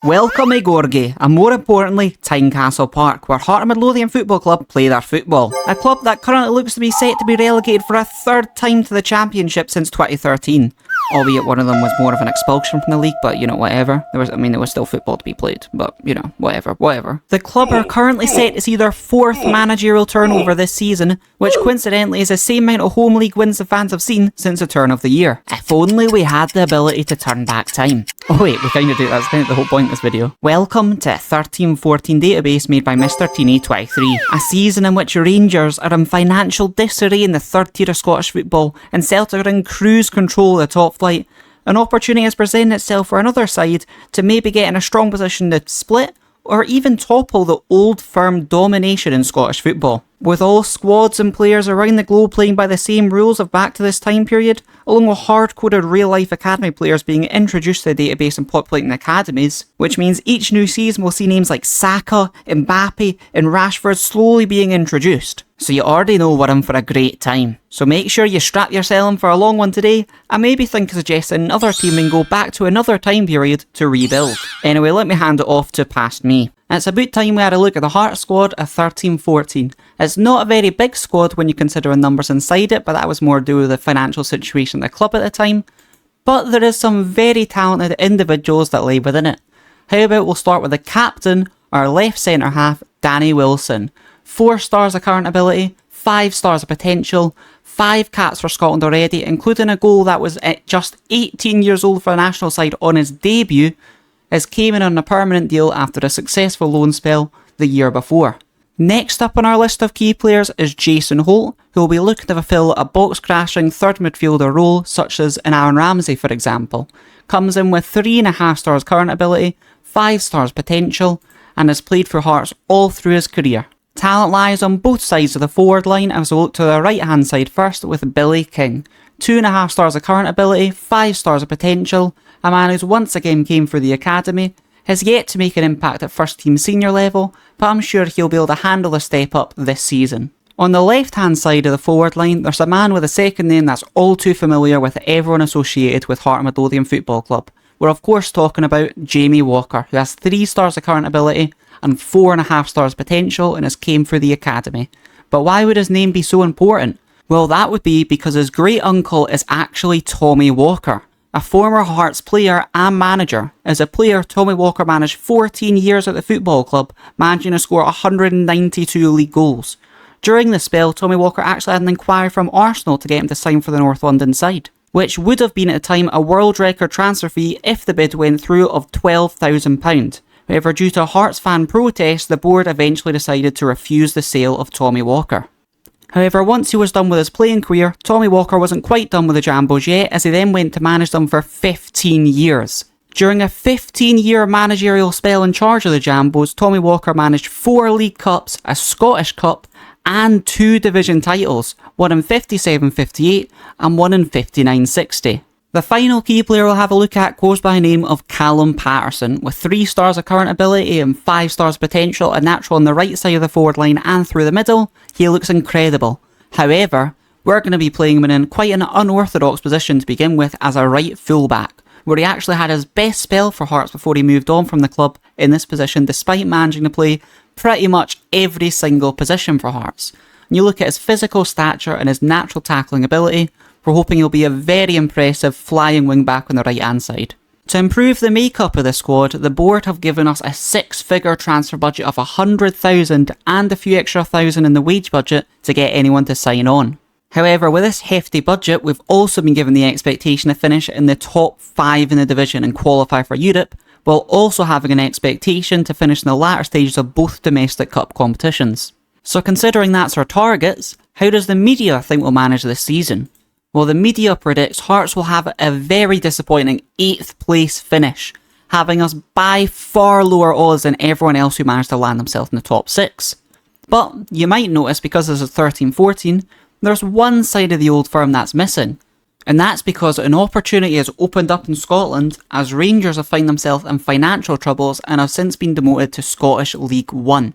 Welcome to Gorgie, and more importantly, Tynecastle Park, where Heart of Midlothian Football Club play their football. A club that currently looks to be set to be relegated for a third time to the Championship since 2013. Albeit one of them was more of an expulsion from the league, but whatever. There was still football to be played, but whatever. The club are currently set to see their fourth managerial turnover this season, which coincidentally is the same amount of home league wins the fans have seen since the turn of the year. If only we had the ability to turn back time. Oh wait, we kind of do, that's kind of the whole point of this video. Welcome to a 13-14 database made by MrTini23, a season in which Rangers are in financial disarray in the third tier of Scottish football, and Celtic are in cruise control of the top flight. An opportunity has presented itself for another side to maybe get in a strong position to split or even topple the old firm domination in Scottish football. With all squads and players around the globe playing by the same rules of back to this time period, along with hard-coded real-life academy players being introduced to the database and populating the academies, which means each new season will see names like Saka, Mbappe and Rashford slowly being introduced. So you already know we're in for a great time. So make sure you strap yourself in for a long one today, and maybe think of suggesting another team and go back to another time period to rebuild. Anyway, let me hand it off to past me. It's about time we had a look at the Heart squad of 13-14. It's not a very big squad when you consider the numbers inside it, but that was more due to the financial situation of the club at the time. But there is some very talented individuals that lay within it. How about we'll start with the captain, our left centre half, Danny Wilson. 4 stars of current ability, 5 stars of potential, 5 caps for Scotland already, including a goal that was at just 18 years old for the national side on his debut, as came in on a permanent deal after a successful loan spell the year before. Next up on our list of key players is Jason Holt, who will be looking to fulfil a box-crashing third midfielder role such as an Aaron Ramsey for example. Comes in with 3.5 stars current ability, 5 stars potential, and has played for Hearts all through his career. Talent lies on both sides of the forward line as we look to the right hand side first with Billy King. 2.5 stars of current ability, 5 stars of potential, a man who's once again came through the academy, has yet to make an impact at first team senior level, but I'm sure he'll be able to handle a step up this season. On the left hand side of the forward line, there's a man with a second name that's all too familiar with everyone associated with Heart of Midlothian Football Club. We're of course talking about Jamie Walker, who has 3 stars of current ability and 4.5 stars potential and has came through the academy. But why would his name be so important? Well, that would be because his great uncle is actually Tommy Walker, a former Hearts player and manager. As a player, Tommy Walker managed 14 years at the football club, managing to score 192 league goals. During this spell, Tommy Walker actually had an inquiry from Arsenal to get him to sign for the North London side, which would have been at the time a world record transfer fee if the bid went through of £12,000. However, due to a Hearts fan protest, the board eventually decided to refuse the sale of Tommy Walker. However, once he was done with his playing career, Tommy Walker wasn't quite done with the Jambos yet, as he then went to manage them for 15 years. During a 15-year managerial spell in charge of the Jambos, Tommy Walker managed 4 League Cups, a Scottish Cup, and 2 division titles, one in 57-58 and one in 59-60. The final key player we'll have a look at goes by the name of Callum Patterson, with 3 stars of current ability and 5 stars potential, a natural on the right side of the forward line and through the middle. He looks incredible. However, we're going to be playing him in quite an unorthodox position to begin with as a right fullback, where he actually had his best spell for Hearts before he moved on from the club in this position, despite managing to play pretty much every single position for Hearts. When you look at his physical stature and his natural tackling ability, we're hoping he'll be a very impressive flying wing back on the right hand side. To improve the makeup of the squad, the board have given us a 6-figure transfer budget of 100,000 and a few extra thousand in the wage budget to get anyone to sign on. However, with this hefty budget, we've also been given the expectation to finish in the top 5 in the division and qualify for Europe, while also having an expectation to finish in the latter stages of both domestic cup competitions. So considering that's our targets, how does the media think we'll manage this season? Well, the media predicts Hearts will have a very disappointing 8th place finish, having us by far lower odds than everyone else who managed to land themselves in the top 6. But you might notice, because this is 13-14, there's one side of the old firm that's missing. And that's because an opportunity has opened up in Scotland as Rangers have found themselves in financial troubles and have since been demoted to Scottish League 1.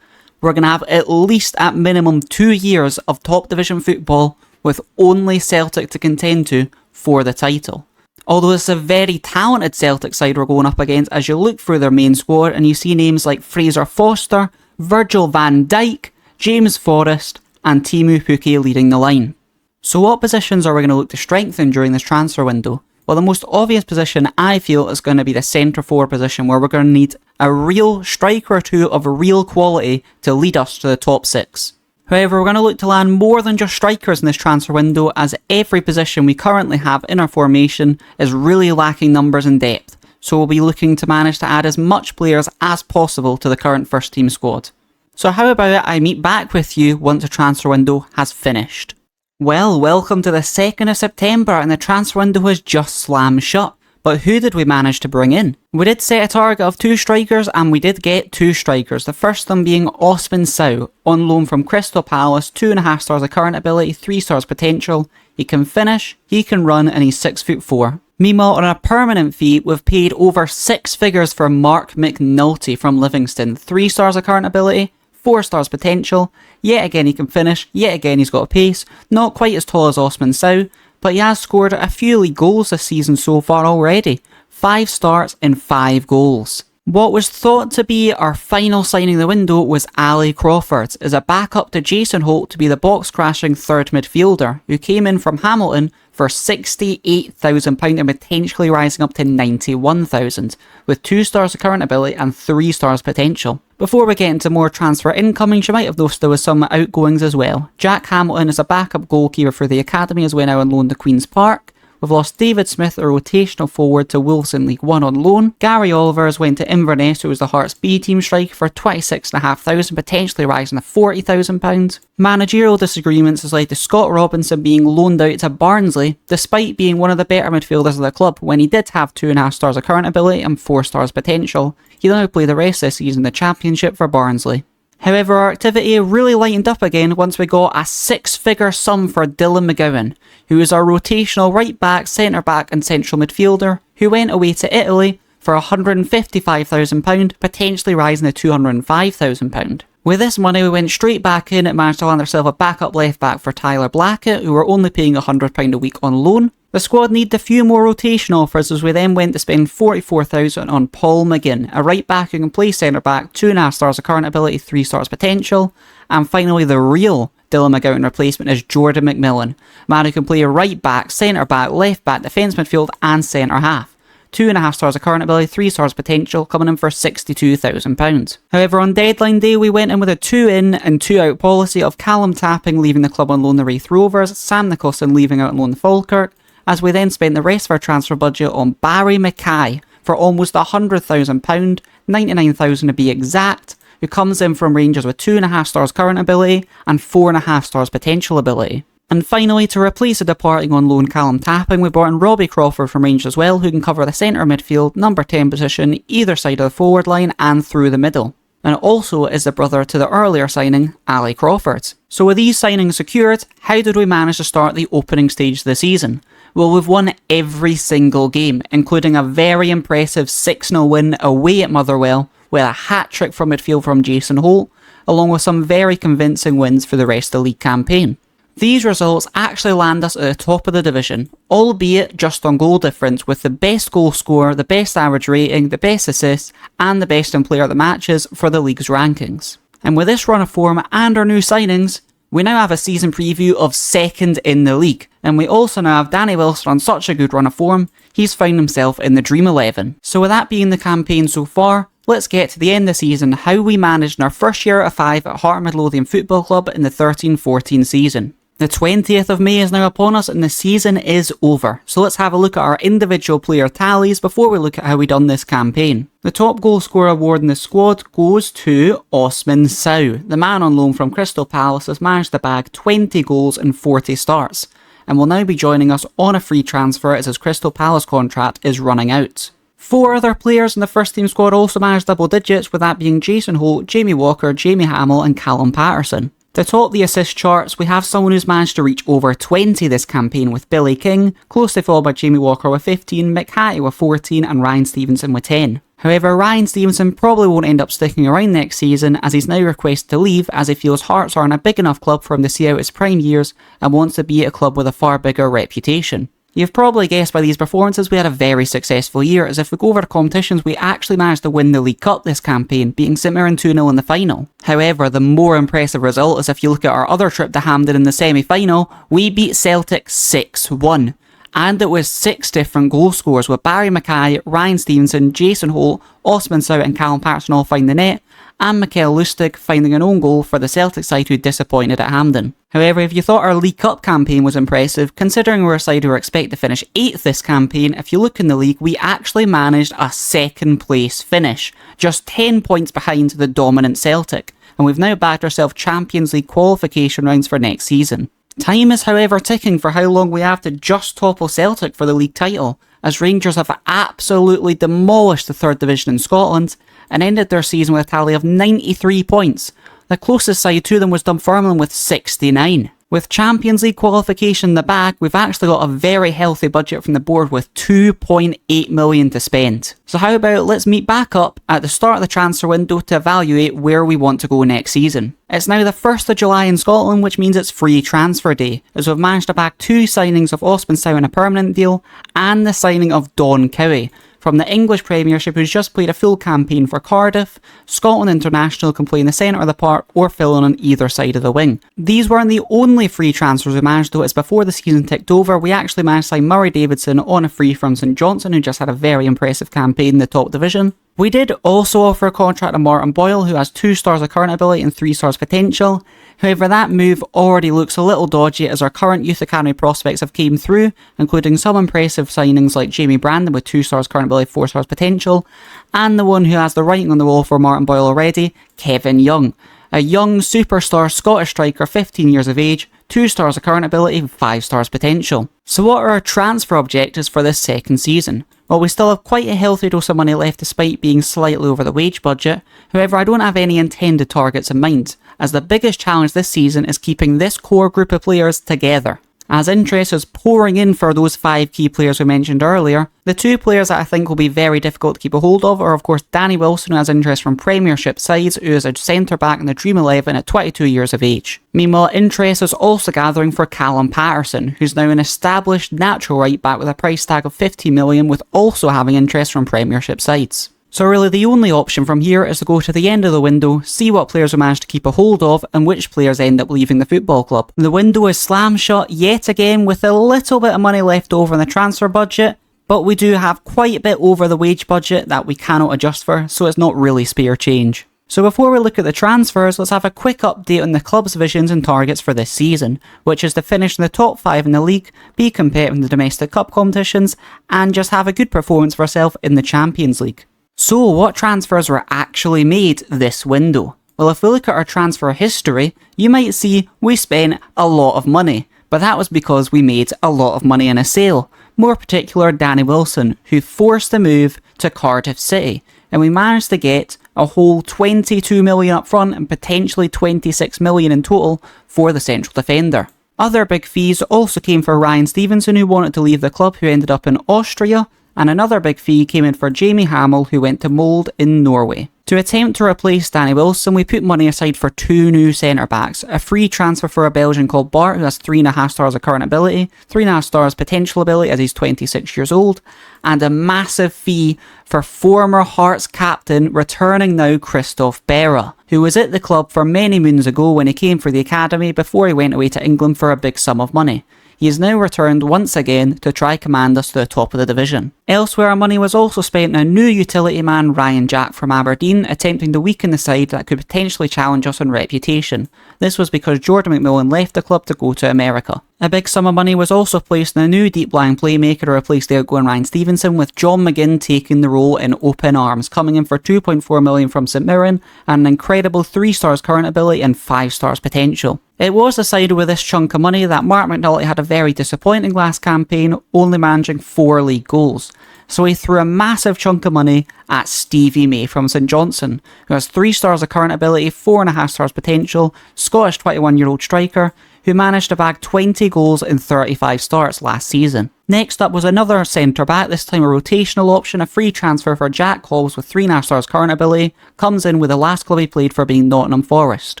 We're going to have at least at minimum 2 years of top division football with only Celtic to contend to for the title. Although it's a very talented Celtic side we're going up against as you look through their main squad and you see names like Fraser Foster, Virgil van Dijk, James Forrest and Teemu Pukki leading the line. So what positions are we going to look to strengthen during this transfer window? Well, the most obvious position I feel is going to be the centre forward position, where we're going to need a real striker or two of real quality to lead us to the top 6. However, we're going to look to land more than just strikers in this transfer window, as every position we currently have in our formation is really lacking numbers and depth. So we'll be looking to manage to add as much players as possible to the current first team squad. So how about I meet back with you once the transfer window has finished? Well, welcome to the 2nd of September and the transfer window has just slammed shut. But who did we manage to bring in? We did set a target of 2 strikers and we did get 2 strikers. The first of them being Osman Sow, on loan from Crystal Palace, 2.5 stars of current ability, 3 stars potential. He can finish, he can run and he's 6'4". Meanwhile, on a permanent fee, we've paid over 6 figures for Mark McNulty from Livingston, 3 stars of current ability, 4 stars potential. Yet again he can finish, yet again he's got a pace, not quite as tall as Osman Sow, but he has scored a few league goals this season so far already. 5 starts and 5 goals. What was thought to be our final signing of the window was Ali Crawford, as a backup to Jason Holt to be the box-crashing third midfielder, who came in from Hamilton for £68,000 and potentially rising up to £91,000, with 2 stars of current ability and 3 stars potential. Before we get into more transfer incomings, you might have noticed there was some outgoings as well. Jack Hamilton is a backup goalkeeper for the academy as well, now on loan to Queen's Park. We've lost David Smith, a rotational forward, to Wolves in League 1 on loan. Gary Oliver has went to Inverness, who was the Hearts B team striker, for £26,500, potentially rising to £40,000. Managerial disagreements has led to Scott Robinson being loaned out to Barnsley, despite being one of the better midfielders of the club, when he did have 2.5 stars of current ability and 4 stars potential. He'll now play the rest of the season in the Championship for Barnsley. However, our activity really lightened up again once we got a 6-figure sum for Dylan McGowan, who is our rotational right back, centre back and central midfielder, who went away to Italy for £155,000, potentially rising to £205,000. With this money we went straight back in and managed to land ourselves a backup left back for Tyler Blackett, who were only paying £100 a week on loan. The squad needed a few more rotation offers, as we then went to spend £44,000 on Paul McGinn, a right back who can play centre back, 2.5 stars of current ability, 3 stars potential. And finally, the real Dylan McGowan replacement is Jordan McMillan, a man who can play right back, centre back, left back, defence midfield and centre half. 2.5 stars of current ability, 3 stars potential, coming in for £62,000. However, on deadline day we went in with a 2 in and 2 out policy of Callum Tapping leaving the club on loan to Wraith Rovers, Sam Nicholson leaving out on loan to Falkirk, as we then spent the rest of our transfer budget on Barry Mackay for almost £100,000, £99,000 to be exact, who comes in from Rangers with 2.5 stars current ability and 4.5 stars potential ability. And finally, to replace the departing on loan Callum Tapping, we brought in Robbie Crawford from Rangers as well, who can cover the centre midfield, number 10 position, either side of the forward line and through the middle. And also is the brother to the earlier signing, Ali Crawford. So with these signings secured, how did we manage to start the opening stage of the season? Well, we've won every single game, including a very impressive 6-0 win away at Motherwell, with a hat-trick from midfield from Jason Holt, along with some very convincing wins for the rest of the league campaign. These results actually land us at the top of the division, albeit just on goal difference, with the best goal scorer, the best average rating, the best assists, and the best in player of the matches for the league's rankings. And with this run of form and our new signings, we now have a season preview of 2nd in the league, and we also now have Danny Wilson on such a good run of form, he's found himself in the Dream 11. So with that being the campaign so far, let's get to the end of the season, how we managed in our first year out of 5 at Heart of Midlothian Football Club in the 13-14 season. The 20th of May is now upon us and the season is over, so let's have a look at our individual player tallies before we look at how we done this campaign. The top goal scorer award in the squad goes to Osman Sow. The man on loan from Crystal Palace has managed to bag 20 goals and 40 starts, and will now be joining us on a free transfer as his Crystal Palace contract is running out. 4 other players in the first team squad also managed double digits, with that being Jason Holt, Jamie Walker, Jamie Hamill and Callum Patterson. To top the assist charts, we have someone who's managed to reach over 20 this campaign with Billy King, closely followed by Jamie Walker with 15, Mick Hattie with 14 and Ryan Stevenson with 10. However, Ryan Stevenson probably won't end up sticking around next season, as he's now requested to leave, as he feels Hearts aren't a big enough club for him to see out his prime years and wants to be at a club with a far bigger reputation. You've probably guessed by these performances we had a very successful year, as if we go over the competitions we actually managed to win the League Cup this campaign, beating St Mirren 2-0 in the final. However, the more impressive result is if you look at our other trip to Hampden in the semi-final, we beat Celtic 6-1. And it was 6 different goal scorers, with Barry Mackay, Ryan Stevenson, Jason Holt, Osman Sout and Callum Patterson all finding the net, and Mikael Lustig finding an own goal for the Celtic side who disappointed at Hampden. However, if you thought our League Cup campaign was impressive, considering we're a side who were expected to finish 8th this campaign, if you look in the league, we actually managed a 2nd place finish, just 10 points behind the dominant Celtic, and we've now bagged ourselves Champions League qualification rounds for next season. Time is however ticking for how long we have to just topple Celtic for the league title, as Rangers have absolutely demolished the 3rd division in Scotland and ended their season with a tally of 93 points. The closest side to them was Dunfermline with 69. With Champions League qualification in the bag, we've actually got a very healthy budget from the board with 2.8 million to spend. So how about let's meet back up at the start of the transfer window to evaluate where we want to go next season. It's now the 1st of July in Scotland, which means it's free transfer day, as we've managed to bag 2 signings of Osman Sout in a permanent deal and the signing of Don Cowie from the English Premiership, who's just played a full campaign for Cardiff. Scotland International can play in the centre of the park or fill in on either side of the wing. These weren't the only free transfers we managed though, as before the season ticked over, we actually managed to sign Murray Davidson on a free from St Johnstone, who just had a very impressive campaign in the top division. We did also offer a contract to Martin Boyle, who has 2 stars of current ability and 3 stars potential. However, that move already looks a little dodgy, as our current youth academy prospects have came through, including some impressive signings like Jamie Brandon with 2 stars current ability, 4 stars potential, and the one who has the writing on the wall for Martin Boyle already, Kevin Young. A young superstar Scottish striker, 15 years of age, 2 stars of current ability, 5 stars potential. So what are our transfer objectives for this 2nd season? Well, we still have quite a healthy dose of money left despite being slightly over the wage budget. However, I don't have any intended targets in mind, as the biggest challenge this season is keeping this core group of players together. As interest is pouring in for those 5 key players we mentioned earlier, the 2 players that I think will be very difficult to keep a hold of are of course Danny Wilson, who has interest from Premiership sides, who is a centre back in the Dream 11 at 22 years of age. Meanwhile, interest is also gathering for Callum Patterson, who's now an established natural right back with a price tag of 50 million, with also having interest from Premiership sides. So really the only option from here is to go to the end of the window, see what players we managed to keep a hold of and which players end up leaving the football club. The window is slam shut yet again with a little bit of money left over in the transfer budget, but we do have quite a bit over the wage budget that we cannot adjust for, so it's not really spare change. So before we look at the transfers, let's have a quick update on the club's visions and targets for this season, which is to finish in the top 5 in the league, be competitive in the domestic cup competitions, and just have a good performance for ourselves in the Champions League. So what transfers were actually made this window? Well, if we look at our transfer history, you might see we spent a lot of money, but that was because we made a lot of money in a sale. More particular, Danny Wilson, who forced the move to Cardiff City, and we managed to get a whole 22 million up front and potentially 26 million in total for the central defender. Other big fees also came for Ryan Stevenson, who wanted to leave the club, who ended up in Austria, and another big fee came in for Jamie Hamill, who went to Molde in Norway. To attempt to replace Danny Wilson, we put money aside for 2 new centre-backs, a free transfer for a Belgian called Bart, who has 3.5 stars of current ability, 3.5 stars potential ability as he's 26 years old, and a massive fee for former Hearts captain, returning now Christophe Berra, who was at the club for many moons ago when he came for the academy before he went away to England for a big sum of money. He has now returned once again to try command us to the top of the division. Elsewhere, our money was also spent on a new utility man, Ryan Jack from Aberdeen, attempting to weaken the side that could potentially challenge us on reputation. This was because Jordan McMillan left the club to go to America. A big sum of money was also placed on a new deep-lying playmaker to replace the outgoing Ryan Stevenson, with John McGinn taking the role in open arms, coming in for 2.4 million from St Mirren and an incredible 3 stars current ability and 5 stars potential. It was decided with this chunk of money that Mark McNulty had a very disappointing last campaign, only managing 4 league goals. So he threw a massive chunk of money at Stevie May from St Johnstone, who has 3 stars of current ability, 4.5 stars potential, Scottish 21-year-old striker, who managed to bag 20 goals in 35 starts last season. Next up was another centre-back, this time a rotational option, a free transfer for Jack Halls with 3.5 stars current ability, comes in with the last club he played for being Nottingham Forest.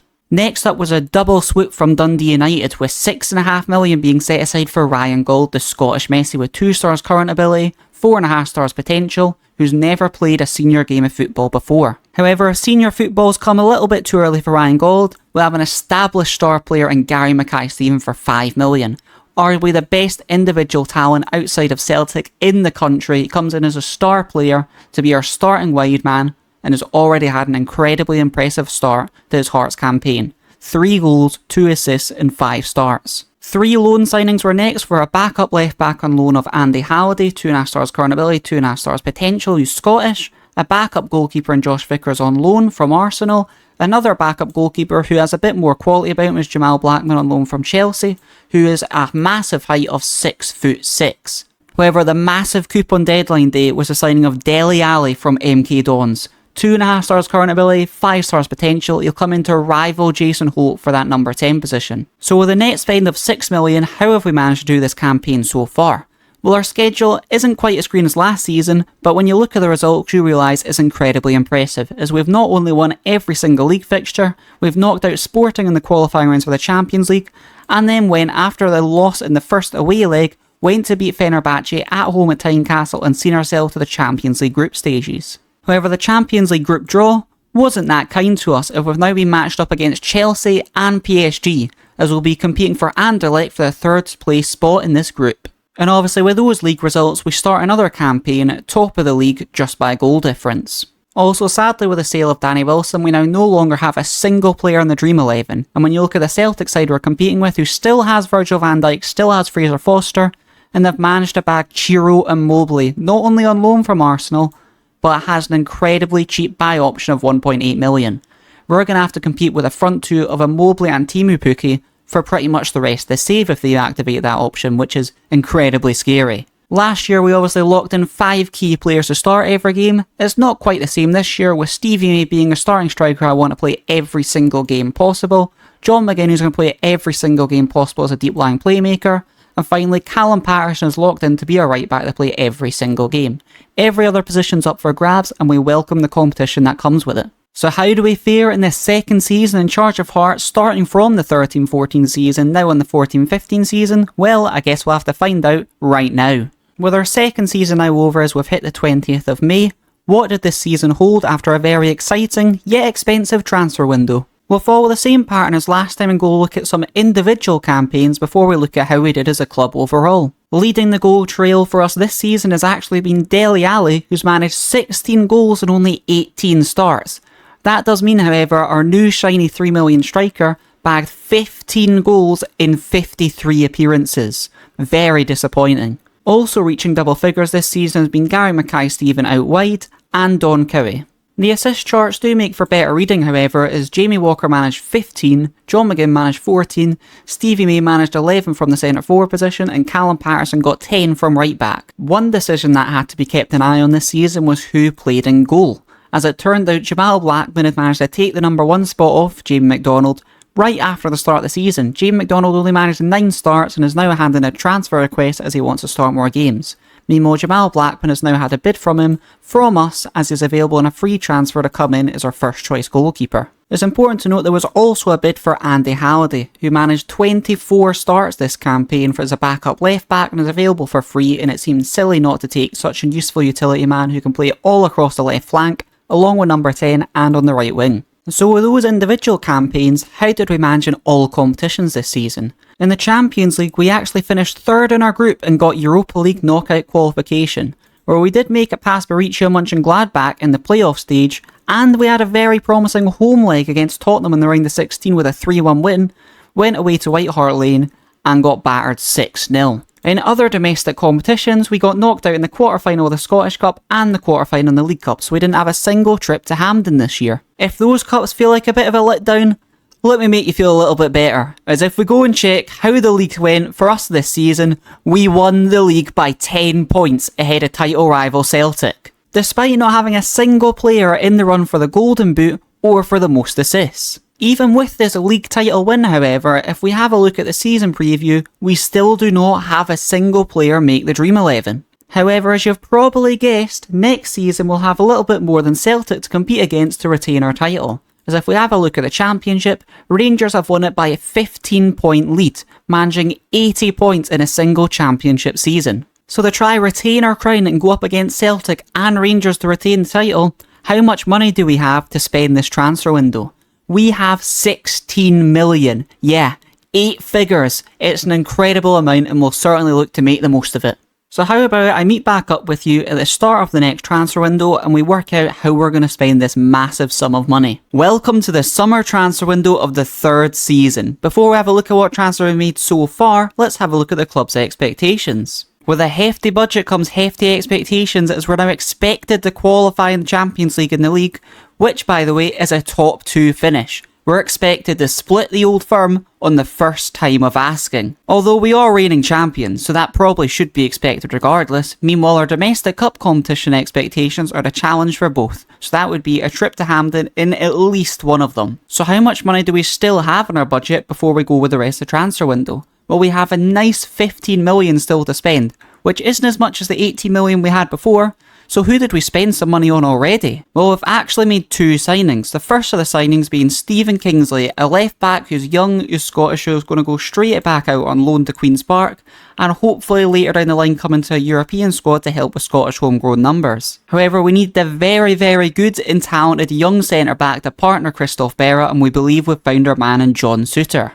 Next up was a double swoop from Dundee United, with £6.5 million being set aside for Ryan Gauld, the Scottish Messi with 2 stars current ability, 4.5 stars potential, who's never played a senior game of football before. However, senior football's come a little bit too early for Ryan Gauld. We have an established star player in Gary Mackay-Steven for £5 million. Arguably the best individual talent outside of Celtic in the country. He comes in as a star player to be our starting wide man and has already had an incredibly impressive start to his Hearts campaign. 3 goals, 2 assists and 5 starts. 3 loan signings were next for a backup left back on loan of Andy Halliday, 2.5 stars current ability, 2.5 stars potential, who's Scottish. A backup goalkeeper in Josh Vickers on loan from Arsenal. Another backup goalkeeper who has a bit more quality about him is Jamal Blackman on loan from Chelsea, who is a massive height of 6'6". However, the massive coup on deadline day was the signing of Dele Alli from MK Dons. 2.5 stars current ability, 5 stars potential. He'll come in to rival Jason Holt for that number 10 position. So with a net spend of £6 million, how have we managed to do this campaign so far? Well, our schedule isn't quite as green as last season, but when you look at the results, you realise it's incredibly impressive, as we've not only won every single league fixture, we've knocked out Sporting in the qualifying rounds for the Champions League, and then went after the loss in the first away leg, went to beat Fenerbahce at home at Tynecastle and seen ourselves to the Champions League group stages. However, the Champions League group draw wasn't that kind to us, as we've now been matched up against Chelsea and PSG, as we'll be competing for Anderlecht for the 3rd place spot in this group. And obviously with those league results, we start another campaign at top of the league just by goal difference. Also, sadly with the sale of Danny Wilson, we now no longer have a single player in the Dream 11, and when you look at the Celtic side we're competing with, who still has Virgil van Dijk, still has Fraser Foster, and they've managed to bag Chiro and Mobley, not only on loan from Arsenal, but it has an incredibly cheap buy option of £1.8 million. We're going to have to compete with a front two of a Mobley and Timu Pukki for pretty much the rest of the save if they activate that option, which is incredibly scary. Last year we obviously locked in 5 key players to start every game. It's not quite the same this year, with Stevie May being a starting striker I want to play every single game possible, John McGinn who's going to play every single game possible as a deep lying playmaker, and finally Callum Patterson is locked in to be a right back to play every single game. Every other position's up for grabs and we welcome the competition that comes with it. So how do we fare in this 2nd season in charge of Hearts, starting from the 13-14 season, now on the 14-15 season? Well, I guess we'll have to find out right now. With our 2nd season now over as we've hit the 20th of May, what did this season hold after a very exciting, yet expensive transfer window? We'll follow the same pattern as last time and go look at some individual campaigns before we look at how we did as a club overall. Leading the goal trail for us this season has actually been Dele Alli, who's managed 16 goals and only 18 starts. That does mean, however, our new shiny £3 million striker bagged 15 goals in 53 appearances. Very disappointing. Also reaching double figures this season has been Gary Mackay-Steven out wide and Don Cowie. The assist charts do make for better reading, however, as Jamie Walker managed 15, John McGinn managed 14, Stevie May managed 11 from the centre forward position, and Callum Patterson got 10 from right back. One decision that had to be kept an eye on this season was who played in goal. As it turned out, Jamal Blackman had managed to take the number 1 spot off Jamie McDonald right after the start of the season. Jamie McDonald only managed 9 starts and is now handing a transfer request as he wants to start more games. Meanwhile, Jamal Blackman has now had a bid from him, from us, as he's available on a free transfer to come in as our first choice goalkeeper. It's important to note there was also a bid for Andy Halliday, who managed 24 starts this campaign as a backup left back and is available for free, and it seems silly not to take such a useful utility man who can play all across the left flank, along with number 10 and on the right wing. So with those individual campaigns, how did we manage in all competitions this season? In the Champions League, we actually finished 3rd in our group and got Europa League knockout qualification, where we did make it past Borussia Mönchengladbach in the playoff stage, and we had a very promising home leg against Tottenham in the round of 16 with a 3-1 win, went away to White Hart Lane and got battered 6-0. In other domestic competitions, we got knocked out in the quarter-final of the Scottish Cup and the quarter-final in the League Cup, so we didn't have a single trip to Hampden this year. If those cups feel like a bit of a letdown, let me make you feel a little bit better, as if we go and check how the league went for us this season, we won the league by 10 points ahead of title rival Celtic, despite not having a single player in the run for the Golden Boot or for the most assists. Even with this league title win, however, if we have a look at the season preview, we still do not have a single player make the Dream 11. However, as you've probably guessed, next season we'll have a little bit more than Celtic to compete against to retain our title. as if we have a look at the Championship, Rangers have won it by a 15-point lead, managing 80 points in a single Championship season. So to try retain our crown and go up against Celtic and Rangers to retain the title, how much money do we have to spend this transfer window? We have 16 million. Yeah, 8 figures. It's an incredible amount and we'll certainly look to make the most of it. So how about I meet back up with you at the start of the next transfer window and we work out how we're going to spend this massive sum of money. Welcome to the summer transfer window of the 3rd season. Before we have a look at what transfer we've made so far, let's have a look at the club's expectations. With a hefty budget comes hefty expectations, as we're now expected to qualify in the Champions League in the league, which by the way is a top 2 finish. We're expected to split the old firm on the first time of asking. Although we are reigning champions, so that probably should be expected regardless. Meanwhile, our domestic cup competition expectations are a challenge for both, so that would be a trip to Hampden in at least one of them. So how much money do we still have in our budget before we go with the rest of the transfer window? Well, we have a nice 15 million still to spend, which isn't as much as the 18 million we had before. So who did we spend some money on already? Well, we've actually made 2 signings. The first of the signings being Stephen Kingsley, a left back who's young, who's Scottish, who's going to go straight back out on loan to Queen's Park, and hopefully later down the line come into a European squad to help with Scottish homegrown numbers. However, we need the very, very good and talented young centre back to partner Christophe Berra, and we believe we've found our man in John Suter.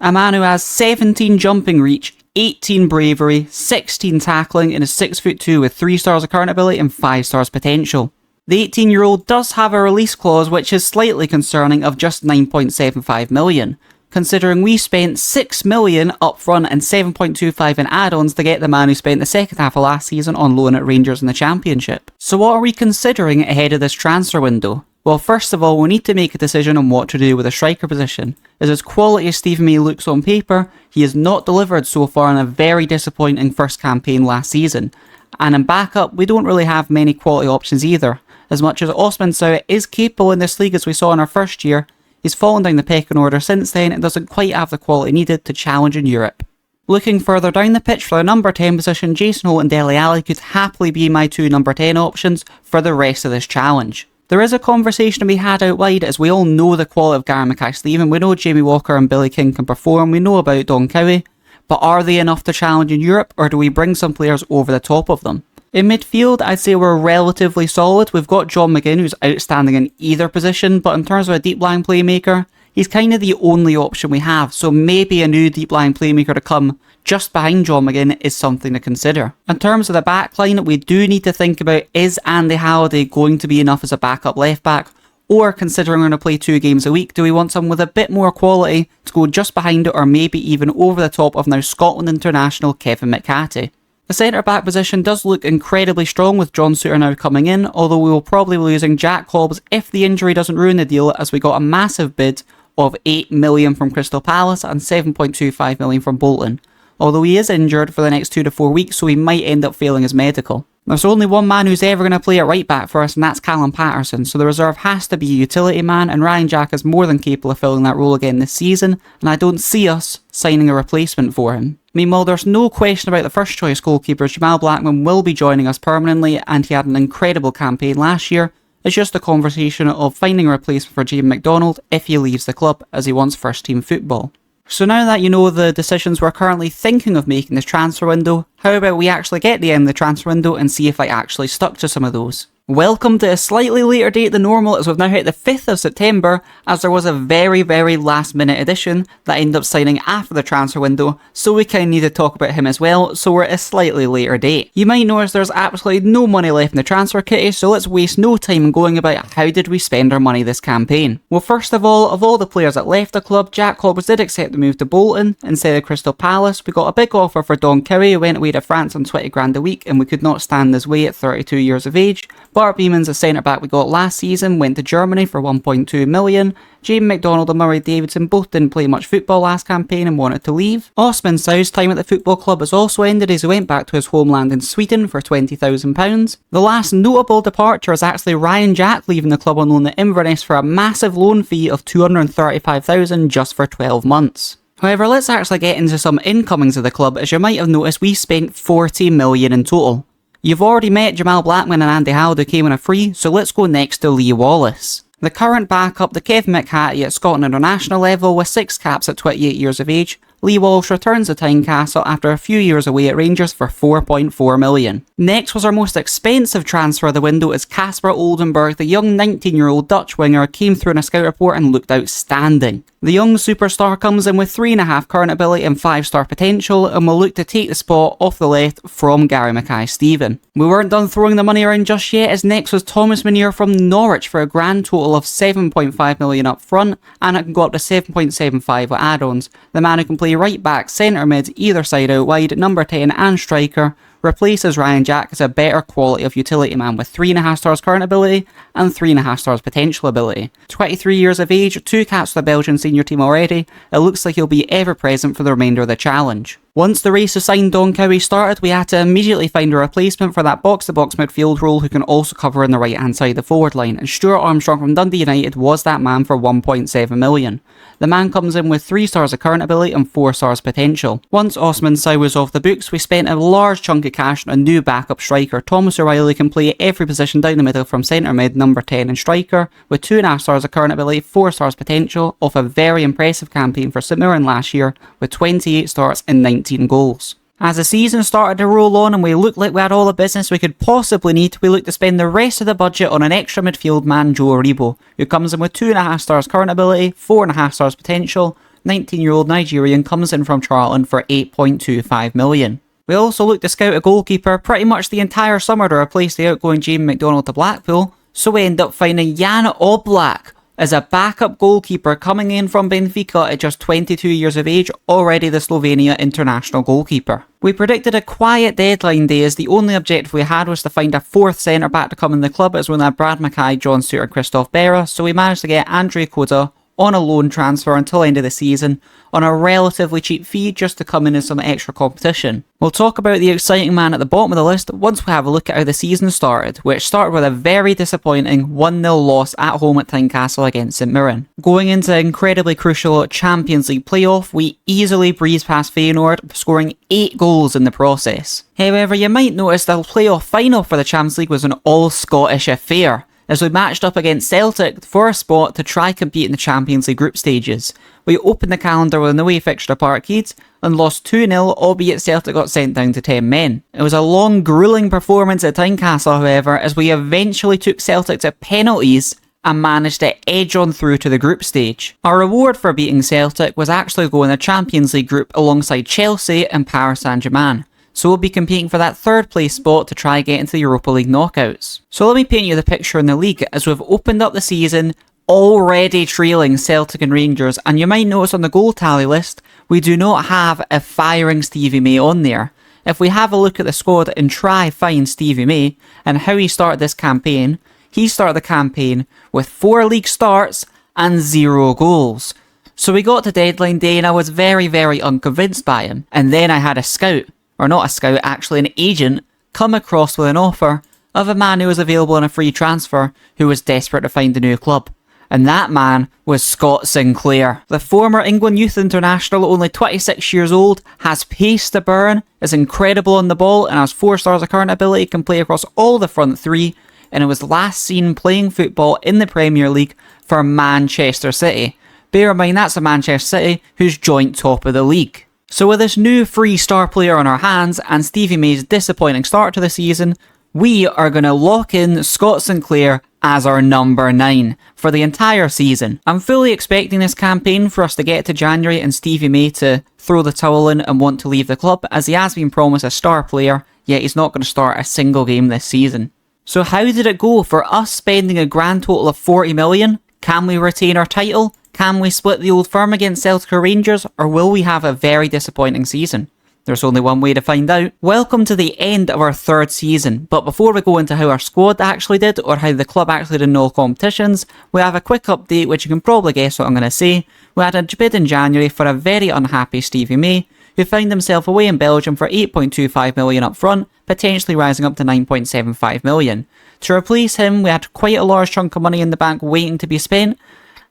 A man who has 17 jumping reach, 18 bravery, 16 tackling and is 6'2" with 3 stars of current ability and 5 stars potential. The 18-year-old does have a release clause which is slightly concerning of just 9.75 million, considering we spent 6 million up front and 7.25 in add-ons to get the man who spent the second half of last season on loan at Rangers in the Championship. So what are we considering ahead of this transfer window? Well, first of all, we need to make a decision on what to do with the striker position. As quality as Stephen May looks on paper, he has not delivered so far in a very disappointing first campaign last season. And in backup, we don't really have many quality options either. As much as Osman Sow is capable in this league as we saw in our first year, he's fallen down the pecking order since then and doesn't quite have the quality needed to challenge in Europe. Looking further down the pitch for the number 10 position, Jason Holt and Dele Alli could happily be my 2 number 10 options for the rest of this challenge. There is a conversation to be had out wide, as we all know the quality of Gary Mackay-Steven, we know Jamie Walker and Billy King can perform, we know about Don Cowie, but are they enough to challenge in Europe, or do we bring some players over the top of them? In midfield, I'd say we're relatively solid. We've got John McGinn, who's outstanding in either position, but in terms of a deep-lying playmaker, he's kind of the only option we have, so maybe a new deep-lying playmaker to come just behind John McGinn is something to consider. In terms of the backline, we do need to think about, is Andy Halliday going to be enough as a backup left back? Or considering we're going to play 2 games a week, do we want someone with a bit more quality to go just behind it or maybe even over the top of now Scotland international Kevin McCarthy? The centre back position does look incredibly strong with John Suter now coming in, although we will probably be losing Jack Hobbs if the injury doesn't ruin the deal, as we got a massive bid of 8 million from Crystal Palace and 7.25 million from Bolton. Although he is injured for the next 2 to 4 weeks, so he might end up failing his medical. There's only one man who's ever going to play at right back for us, and that's Callum Patterson, so the reserve has to be a utility man, and Ryan Jack is more than capable of filling that role again this season, and I don't see us signing a replacement for him. Meanwhile, there's no question about the first choice goalkeeper. Jamal Blackman will be joining us permanently, and he had an incredible campaign last year. It's just a conversation of finding a replacement for James McDonald if he leaves the club, as he wants first team football. So now that you know the decisions we're currently thinking of making this transfer window, how about we actually get to the end of the transfer window and see if I actually stuck to some of those. Welcome to a slightly later date than normal, as we've now hit the 5th of September, as there was a very, very last minute addition that ended up signing after the transfer window, so we kind of need to talk about him as well, so we're at a slightly later date. You might notice there's absolutely no money left in the transfer kitty, so let's waste no time going about how did we spend our money this campaign. Well, first of all the players that left the club, Jack Hobbs did accept the move to Bolton instead of Crystal Palace. We got a big offer for Don Cowie, who went away to France on 20 grand a week, and we could not stand his way at 32 years of age. Bart Beeman's a centre back we got last season, went to Germany for 1.2 million. James McDonald and Murray Davidson both didn't play much football last campaign and wanted to leave. Osman Sow's time at the football club has also ended as he went back to his homeland in Sweden for £20,000. The last notable departure is actually Ryan Jack leaving the club on loan at Inverness for a massive loan fee of £235,000 just for 12 months. However, let's actually get into some incomings of the club. As you might have noticed, we spent 40 million in total. You've already met Jamal Blackman and Andy Halliday, who came on a free, so let's go next to Lee Wallace. The current backup, the Kevin McHattie at Scotland international level with 6 caps at 28 years of age, Lee Walsh returns to Tynecastle after a few years away at Rangers for $4.4 million. Next was our most expensive transfer of the window as Casper Oldenburg, the young 19-year-old Dutch winger, came through in a scout report and looked outstanding. The young superstar comes in with 3.5 current ability and 5-star potential and will look to take the spot off the left from Gary Mackay-Steven. We weren't done throwing the money around just yet, as next was Thomas Muneer from Norwich for a grand total of $7.5 million up front, and it can go up to $7.75 with add-ons. The man who can play right back, centre mid, either side out wide, number 10 and striker, replaces Ryan Jack as a better quality of utility man with 3.5 stars current ability and 3.5 stars potential ability. 23 years of age, 2 caps for the Belgian senior team already, it looks like he'll be ever present for the remainder of the challenge. Once the race to sign Don Cowie started, we had to immediately find a replacement for that box-to-box midfield role who can also cover in the right-hand side of the forward line, and Stuart Armstrong from Dundee United was that man for $1.7 million. The man comes in with 3 stars of current ability and 4 stars potential. Once Osman Sow was off the books, we spent a large chunk of cash on a new backup striker. Thomas O'Reilly can play every position down the middle from centre mid, number 10 and striker, with 2.5 stars of current ability, 4 stars potential, off a very impressive campaign for St Mirren last year with 28 starts and 19 goals. As the season started to roll on and we looked like we had all the business we could possibly need, we looked to spend the rest of the budget on an extra midfield man, Joe Aribo, who comes in with 2.5 stars current ability, 4.5 stars potential. 19-year-old Nigerian comes in from Charlton for $8.25 million. We also looked to scout a goalkeeper pretty much the entire summer to replace the outgoing Jamie McDonald to Blackpool, so we end up finding Jan Oblak as a backup goalkeeper coming in from Benfica at just 22 years of age, already the Slovenia international goalkeeper. We predicted a quiet deadline day as the only objective we had was to find a 4th centre back to come in the club, as we had Brad Mackay, John Stewart and Christoph Berra, so we managed to get Andrei Koda on a loan transfer until end of the season on a relatively cheap fee just to come in as some extra competition. We'll talk about the exciting man at the bottom of the list once we have a look at how the season started, which started with a very disappointing 1-0 loss at home at Tynecastle against St Mirren. Going into the incredibly crucial Champions League playoff, we easily breezed past Feyenoord, scoring 8 goals in the process. However, you might notice the playoff final for the Champions League was an all-Scottish affair, as we matched up against Celtic for a spot to try compete in the Champions League group stages. We opened the calendar with an away fixture to Parkhead and lost 2-0, albeit Celtic got sent down to 10 men. It was a long, gruelling performance at Tynecastle, however, as we eventually took Celtic to penalties and managed to edge on through to the group stage. Our reward for beating Celtic was actually going the Champions League group alongside Chelsea and Paris Saint-Germain, so we'll be competing for that 3rd place spot to try get into the Europa League knockouts. So let me paint you the picture in the league as we've opened up the season already trailing Celtic and Rangers, and you might notice on the goal tally list we do not have a firing Stevie May on there. If we have a look at the squad and try find Stevie May and how he started this campaign, he started the campaign with 4 league starts and 0 goals. So we got to deadline day and I was very, very unconvinced by him, and then I had a scout, or not a scout, actually an agent, come across with an offer of a man who was available on a free transfer who was desperate to find a new club. And that man was Scott Sinclair. The former England youth international, only 26 years old, has pace to burn, is incredible on the ball and has 4 stars of current ability, can play across all the front 3, and it was last seen playing football in the Premier League for Manchester City. Bear in mind that's a Manchester City who's joint top of the league. So with this new free star player on our hands and Stevie May's disappointing start to the season, we are going to lock in Scott Sinclair as our number 9 for the entire season. I'm fully expecting this campaign for us to get to January and Stevie May to throw the towel in and want to leave the club, as he has been promised a star player, yet he's not going to start a single game this season. So how did it go for us spending a grand total of 40 million? Can we retain our title? Can we split the old firm against Celtic or Rangers? Or will we have a very disappointing season? There's only one way to find out. Welcome to the end of our 3rd season, but before we go into how our squad actually did, or how the club actually did in all competitions, we have a quick update which you can probably guess what I'm going to say. We had a bid in January for a very unhappy Stevie May, who found himself away in Belgium for 8.25 million up front, potentially rising up to 9.75 million. To replace him, we had quite a large chunk of money in the bank waiting to be spent,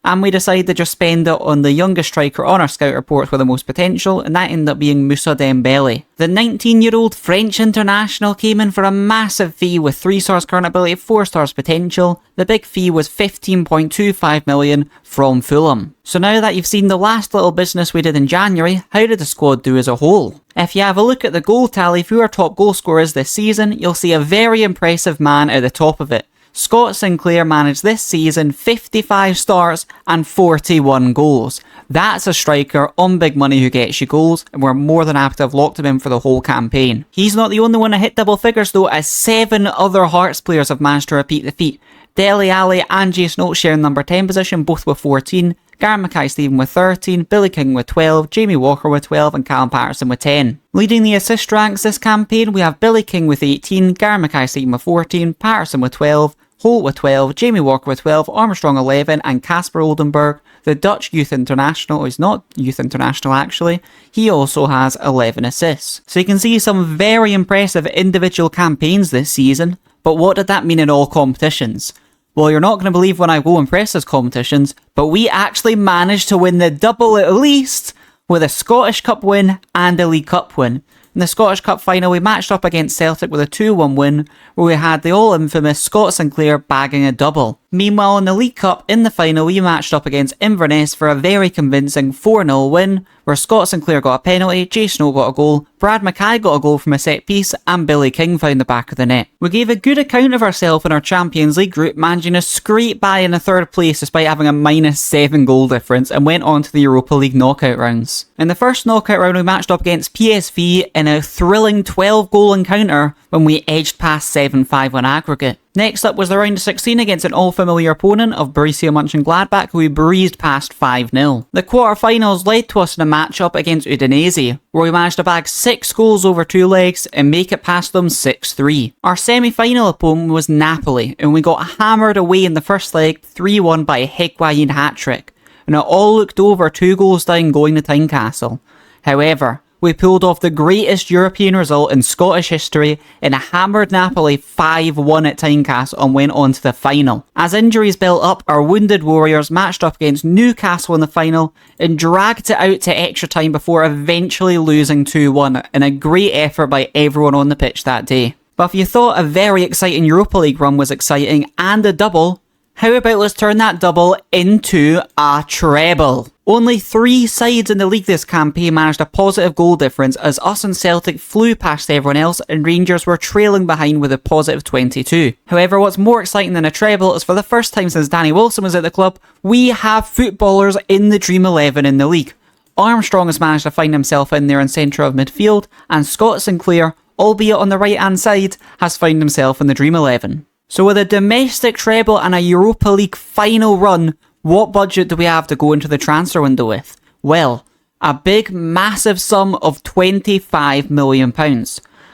and we decided to just spend it on the youngest striker on our scout reports with the most potential, and that ended up being Moussa Dembele. The 19-year-old French international came in for a massive fee with 3 stars current ability, 4 stars potential. The big fee was 15.25 million from Fulham. So now that you've seen the last little business we did in January, how did the squad do as a whole? If you have a look at the goal tally for our top goal scorers this season, you'll see a very impressive man at the top of it. Scott Sinclair managed this season 55 stars and 41 goals. That's a striker on big money who gets you goals, and we're more than happy to have locked him in for the whole campaign. He's not the only one to hit double figures though, as 7 other Hearts players have managed to repeat the feat. Dele Alli and Jason Oates share number 10 position, both with 14. Gary Mackay-Steven with 13, Billy King with 12, Jamie Walker with 12 and Callum Patterson with 10. Leading the assist ranks this campaign, we have Billy King with 18, Gary Mackay-Steven with 14, Patterson with 12, Holt with 12, Jamie Walker with 12, Armstrong 11 and Casper Oldenburg, the Dutch Youth International, he's not Youth International actually, he also has 11 assists. So you can see some very impressive individual campaigns this season, but what did that mean in all competitions? Well, you're not going to believe when I go and press those competitions, but we actually managed to win the double at least, with a Scottish Cup win and a League Cup win. In the Scottish Cup final, we matched up against Celtic with a 2-1 win, where we had the all-infamous Scott Sinclair bagging a double. Meanwhile, in the League Cup, in the final, we matched up against Inverness for a very convincing 4-0 win, where Scott Sinclair got a penalty, Jason Oates got a goal, Brad Mackay got a goal from a set piece, and Billy King found the back of the net. We gave a good account of ourselves in our Champions League group, managing to scrape by in the 3rd place despite having a -7 goal difference, and went on to the Europa League knockout rounds. In the first knockout round, we matched up against PSV in a thrilling 12-goal encounter when we edged past 7-5 on aggregate. Next up was the round of 16 against an all-familiar opponent of Borussia Mönchengladbach, who we breezed past 5-0. The quarter-finals led to us in a matchup against Udinese, where we managed to bag 6 goals over 2 legs and make it past them 6-3. Our semi-final opponent was Napoli, and we got hammered away in the first leg 3-1 by a Higuain hat-trick, and it all looked over 2 goals down going to Tynecastle. However, we pulled off the greatest European result in Scottish history in a hammered Napoli 5-1 at Tynecastle and went on to the final. As injuries built up, our wounded Warriors matched up against Newcastle in the final and dragged it out to extra time before eventually losing 2-1 in a great effort by everyone on the pitch that day. But if you thought a very exciting Europa League run was exciting and a double, how about let's turn that double into a treble? Only 3 sides in the league this campaign managed a positive goal difference, as us and Celtic flew past everyone else and Rangers were trailing behind with a positive 22. However, what's more exciting than a treble is for the first time since Danny Wilson was at the club, we have footballers in the Dream 11 in the league. Armstrong has managed to find himself in there in centre of midfield, and Scott Sinclair, albeit on the right hand side, has found himself in the Dream 11. So with a domestic treble and a Europa League final run, what budget do we have to go into the transfer window with? Well, a big massive sum of £25 million.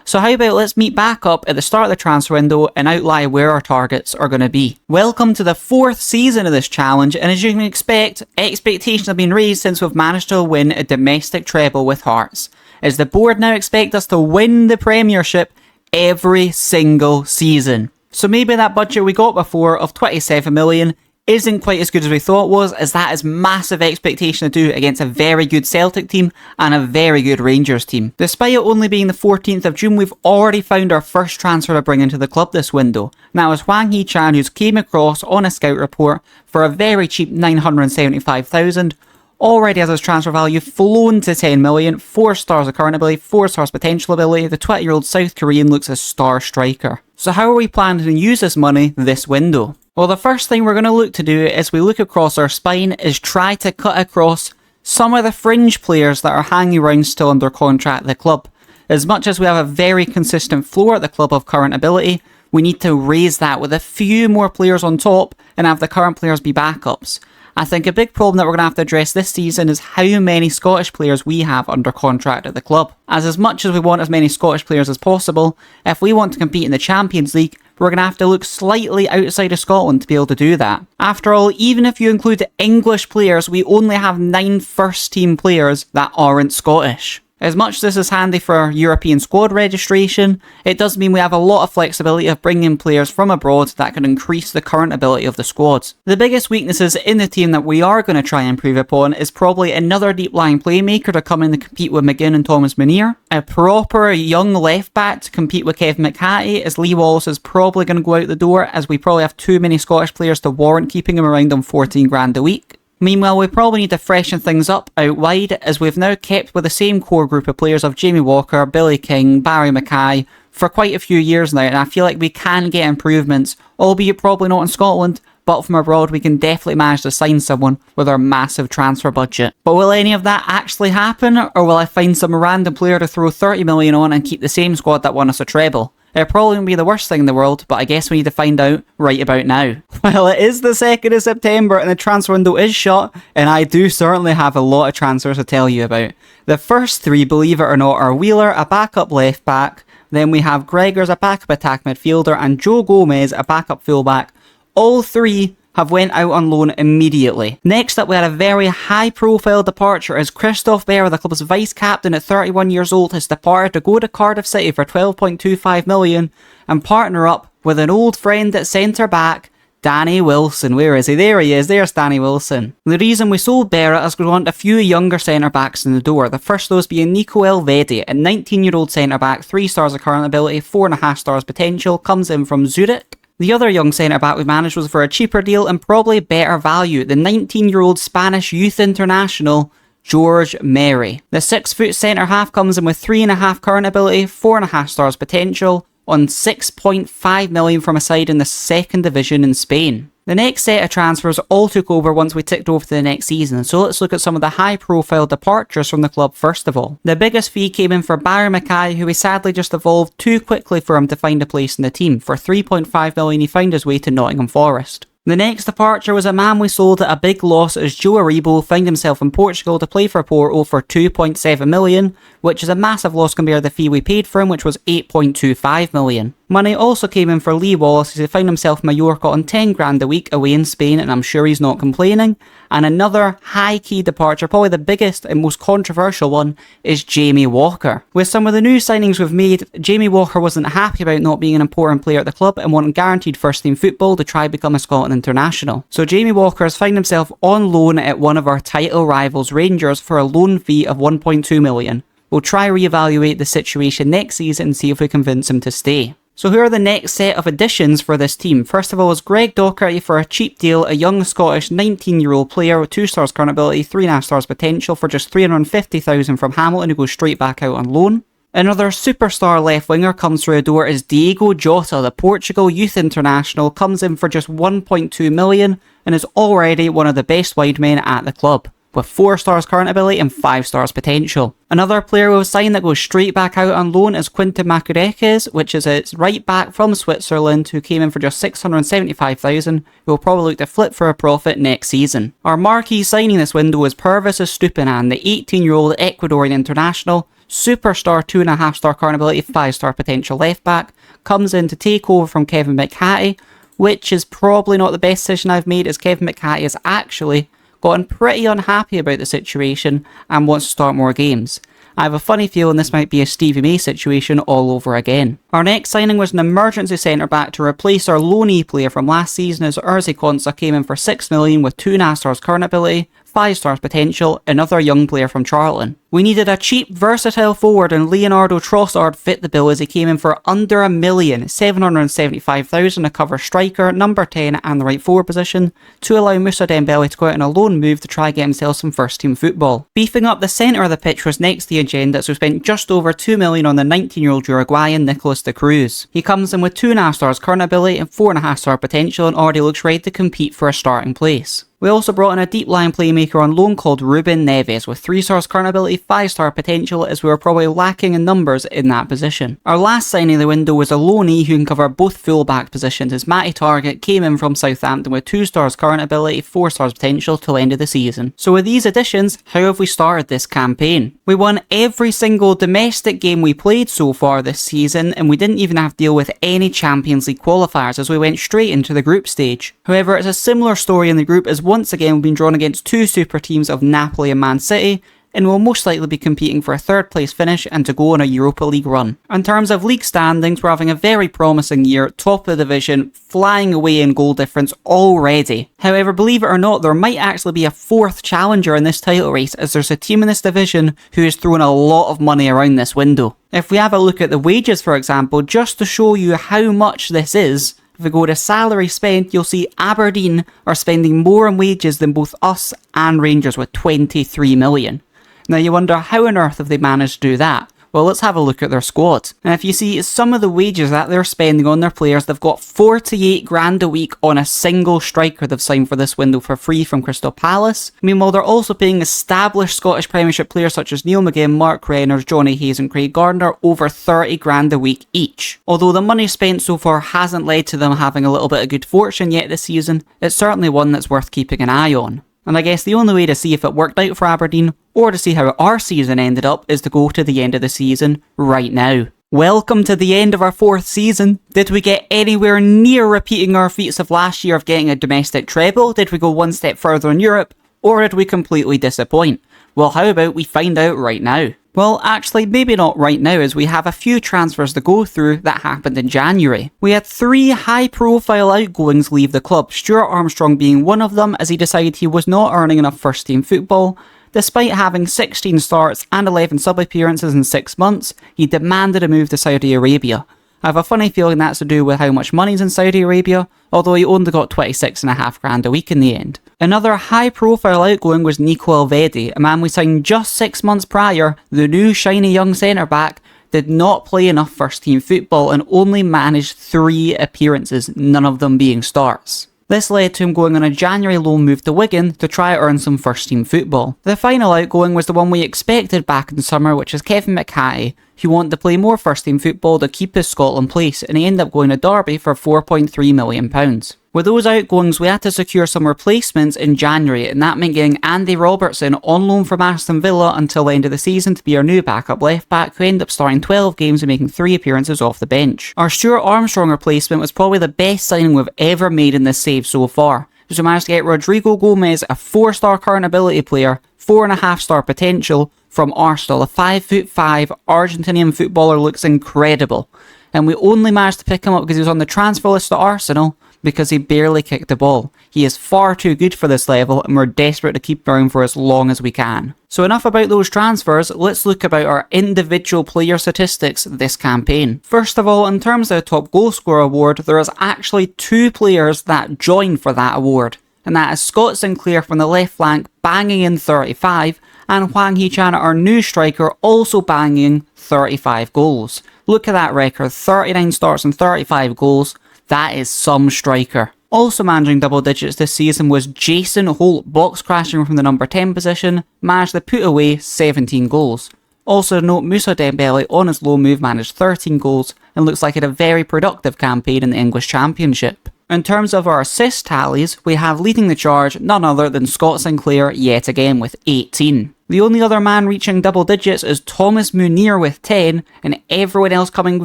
So how about let's meet back up at the start of the transfer window and outline where our targets are going to be. Welcome to the 4th season of this challenge, and as you can expect, expectations have been raised since we've managed to win a domestic treble with Hearts, as the board now expect us to win the Premiership every single season. So maybe that budget we got before of 27 million isn't quite as good as we thought it was, as that is massive expectation to do against a very good Celtic team and a very good Rangers team. Despite it only being the 14th of June, we've already found our first transfer to bring into the club this window. Now it's Hwang Hee-chan, who's came across on a scout report for a very cheap 975,000. Already has his transfer value flown to 10 million, 4 stars of current ability, 4 stars potential ability. The 20-year-old South Korean looks a star striker. So how are we planning to use this money this window? Well, the first thing we're going to look to do as we look across our spine is try to cut across some of the fringe players that are hanging around still under contract at the club. As much as we have a very consistent floor at the club of current ability, we need to raise that with a few more players on top and have the current players be backups. I think a big problem that we're going to have to address this season is how many Scottish players we have under contract at the club. As much as we want as many Scottish players as possible, if we want to compete in the Champions League, we're going to have to look slightly outside of Scotland to be able to do that. After all, even if you include English players, we only have 9 first team players that aren't Scottish. As much as this is handy for European squad registration, it does mean we have a lot of flexibility of bringing players from abroad that can increase the current ability of the squad. The biggest weaknesses in the team that we are going to try and improve upon is probably another deep lying playmaker to come in and compete with McGinn and Thomas Munier, a proper young left back to compete with Kevin McHattie, as Lee Wallace is probably going to go out the door, as we probably have too many Scottish players to warrant keeping him around on 14 grand a week. Meanwhile, we probably need to freshen things up out wide, as we've now kept with the same core group of players of Jamie Walker, Billy King, Barry Mackay for quite a few years now, and I feel like we can get improvements, albeit probably not in Scotland, but from abroad we can definitely manage to sign someone with our massive transfer budget. But will any of that actually happen, or will I find some random player to throw 30 million on and keep the same squad that won us a treble? It probably won't be the worst thing in the world, but I guess we need to find out right about now. Well, it is the 2nd of September and the transfer window is shut, and I do certainly have a lot of transfers to tell you about. The first 3, believe it or not, are Wheeler, a backup left back, then we have Gregors, a backup attack midfielder, and Joe Gomez, a backup fullback. All 3 have went out on loan immediately. Next up, we had a very high profile departure, as Christophe Berra, the club's vice captain at 31 years old, has departed to go to Cardiff City for 12.25 million and partner up with an old friend at centre back, Danny Wilson. Where is he? There he is. There's Danny Wilson. The reason we sold Berra is we want a few younger centre backs in the door. The first of those being Nico Elvedi, a 19-year-old centre back, 3 stars of current ability, 4.5 stars potential, comes in from Zurich. The other young centre-back we managed was for a cheaper deal and probably better value, the 19-year-old Spanish youth international, George Merry. The 6-foot centre-half comes in with 3.5 current ability, 4.5 stars potential, on 6.5 million from a side in the 2nd division in Spain. The next set of transfers all took over once we ticked over to the next season, so let's look at some of the high profile departures from the club first of all. The biggest fee came in for Barry Mackay, who we sadly just evolved too quickly for him to find a place in the team. For 3.5 million he found his way to Nottingham Forest. The next departure was a man we sold at a big loss, as Joe Aribo found himself in Portugal to play for Porto for 2.7 million, which is a massive loss compared to the fee we paid for him, which was 8.25 million. Money also came in for Lee Wallace, as he found himself in Mallorca on 10 grand a week away in Spain, and I'm sure he's not complaining. And another high-key departure, probably the biggest and most controversial one, is Jamie Walker. With some of the new signings we've made, Jamie Walker wasn't happy about not being an important player at the club and wanted guaranteed first-team football to try become a Scotland international. So Jamie Walker has found himself on loan at one of our title rivals, Rangers, for a loan fee of 1.2 million. We'll try reevaluate the situation next season and see if we convince him to stay. So who are the next set of additions for this team? First of all is Greg Docherty for a cheap deal, a young Scottish 19-year-old player with 2 stars current ability, 3.5 stars potential for just 350,000 from Hamilton, who goes straight back out on loan. Another superstar left winger comes through the door is Diogo Jota, the Portugal youth international, comes in for just 1.2 million and is already one of the best wide men at the club, with 4 stars current ability and 5 stars potential. Another player we've signed that goes straight back out on loan is Quinton Makurekes, which is a right back from Switzerland who came in for just 675,000, who will probably look to flip for a profit next season. Our marquee signing this window is Purvis Estupinan, the 18-year-old Ecuadorian international, superstar 2.5 star current ability, 5 star potential left back, comes in to take over from Kevin McHattie, which is probably not the best decision I've made, as Kevin McHattie is actually gotten pretty unhappy about the situation and wants to start more games. I have a funny feeling this might be a Stevie May situation all over again. Our next signing was an emergency centre-back to replace our loanee player from last season, as Urzi Konsa came in for 6 million with 2.5 stars current ability, 5 stars potential, another young player from Charlton. We needed a cheap, versatile forward, and Leonardo Trossard fit the bill, as he came in for under $1 million, 775,000 to cover striker, number 10 and the right forward position, to allow Moussa Dembele to go out on a loan move to try get himself some first team football. Beefing up the centre of the pitch was next the agenda, so we spent just over 2 million on the 19-year-old Uruguayan Nicolas de Cruz. He comes in with 2.5 stars current ability and 4.5 star potential, and already looks ready to compete for a starting place. We also brought in a deep line playmaker on loan called Ruben Neves with 3 stars current ability, 5 star potential, as we were probably lacking in numbers in that position. Our last signing of the window was a loanee who can cover both full-back positions, as Matty Targett came in from Southampton with 2 stars current ability, 4 stars potential till end of the season. So with these additions, how have we started this campaign? We won every single domestic game we played so far this season, and we didn't even have to deal with any Champions League qualifiers, as we went straight into the group stage. However, it's a similar story in the group, as once again we've been drawn against 2 super teams of Napoli and Man City, and will most likely be competing for a third place finish and to go on a Europa League run. In terms of league standings, we're having a very promising year, top of the division, flying away in goal difference already. However, believe it or not, there might actually be a fourth challenger in this title race, as there's a team in this division who is throwing a lot of money around this window. If we have a look at the wages, for example, just to show you how much this is, if we go to salary spent, you'll see Aberdeen are spending more on wages than both us and Rangers with 23 million. Now you wonder, how on earth have they managed to do that? Well, let's have a look at their squad. And if you see some of the wages that they're spending on their players, they've got 48 grand a week on a single striker they've signed for this window for free from Crystal Palace. Meanwhile, they're also paying established Scottish Premiership players such as Neil McGinn, Mark Reynolds, Johnny Hayes and Craig Gardner over 30 grand a week each. Although the money spent so far hasn't led to them having a little bit of good fortune yet this season, it's certainly one that's worth keeping an eye on. And I guess the only way to see if it worked out for Aberdeen, or to see how our season ended up, is to go to the end of the season right now. Welcome to the end of our 4th season. Did we get anywhere near repeating our feats of last year of getting a domestic treble? Did we go one step further in Europe? Or did we completely disappoint? Well, how about we find out right now? Well, actually, maybe not right now, as we have a few transfers to go through that happened in January. We had 3 high-profile outgoings leave the club, Stuart Armstrong being one of them, as he decided he was not earning enough first-team football. Despite having 16 starts and 11 sub-appearances in 6 months, he demanded a move to Saudi Arabia. I have a funny feeling that's to do with how much money's in Saudi Arabia, although he only got 26.5 grand a week in the end. Another high-profile outgoing was Nico Elvedi, a man we signed just 6 months prior. The new shiny young centre-back did not play enough first-team football and only managed 3 appearances, none of them being starts. This led to him going on a January loan move to Wigan to try to earn some first-team football. The final outgoing was the one we expected back in summer, which is Kevin McHattie, who wanted to play more first-team football to keep his Scotland place, and he ended up going to Derby for £4.3 million. With those outgoings, we had to secure some replacements in January, and that meant getting Andy Robertson on loan from Aston Villa until the end of the season to be our new backup left-back, who ended up starting 12 games and making 3 appearances off the bench. Our Stuart Armstrong replacement was probably the best signing we've ever made in this save so far, as we managed to get Rodrigo Gomez, a 4-star current ability player, 4.5-star potential, from Arsenal. A 5'5" Argentinian footballer, looks incredible. And we only managed to pick him up because he was on the transfer list at Arsenal, because he barely kicked the ball. He is far too good for this level, and we're desperate to keep him around for as long as we can. So enough about those transfers, let's look about our individual player statistics this campaign. First of all, in terms of the top goal scorer award, there is actually 2 players that joined for that award. And that is Scott Sinclair from the left flank, banging in 35, and Hwang Hee-chan, our new striker, also banging 35 goals. Look at that record, 39 starts and 35 goals. That is some striker. Also managing double digits this season was Jason Holt, box crashing from the number 10 position, managed to put away 17 goals. Also note, Moussa Dembele on his loan move managed 13 goals and looks like he had a very productive campaign in the English Championship. In terms of our assist tallies, we have leading the charge none other than Scott Sinclair yet again with 18. The only other man reaching double digits is Thomas Munir with 10, and everyone else coming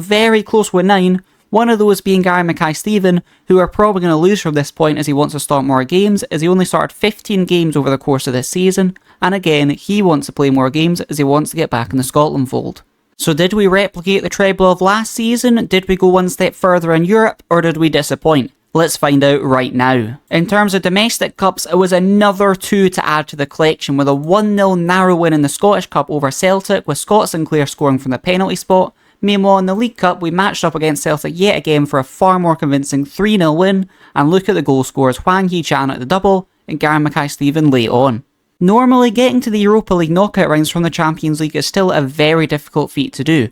very close with 9. One of those being Gary Mackay-Steven, who are probably going to lose from this point as he wants to start more games, as he only started 15 games over the course of this season, and again, he wants to play more games as he wants to get back in the Scotland fold. So did we replicate the treble of last season? Did we go one step further in Europe, or did we disappoint? Let's find out right now. In terms of domestic cups, it was another 2 to add to the collection, with a 1-0 narrow win in the Scottish Cup over Celtic, with Scott Sinclair scoring from the penalty spot. Meanwhile, in the League Cup, we matched up against Celtic yet again for a far more convincing 3-0 win, and look at the goal scorers, Hwang Hee-chan at the double, and Gary Mackay-Steven late on. Normally, getting to the Europa League knockout rounds from the Champions League is still a very difficult feat to do.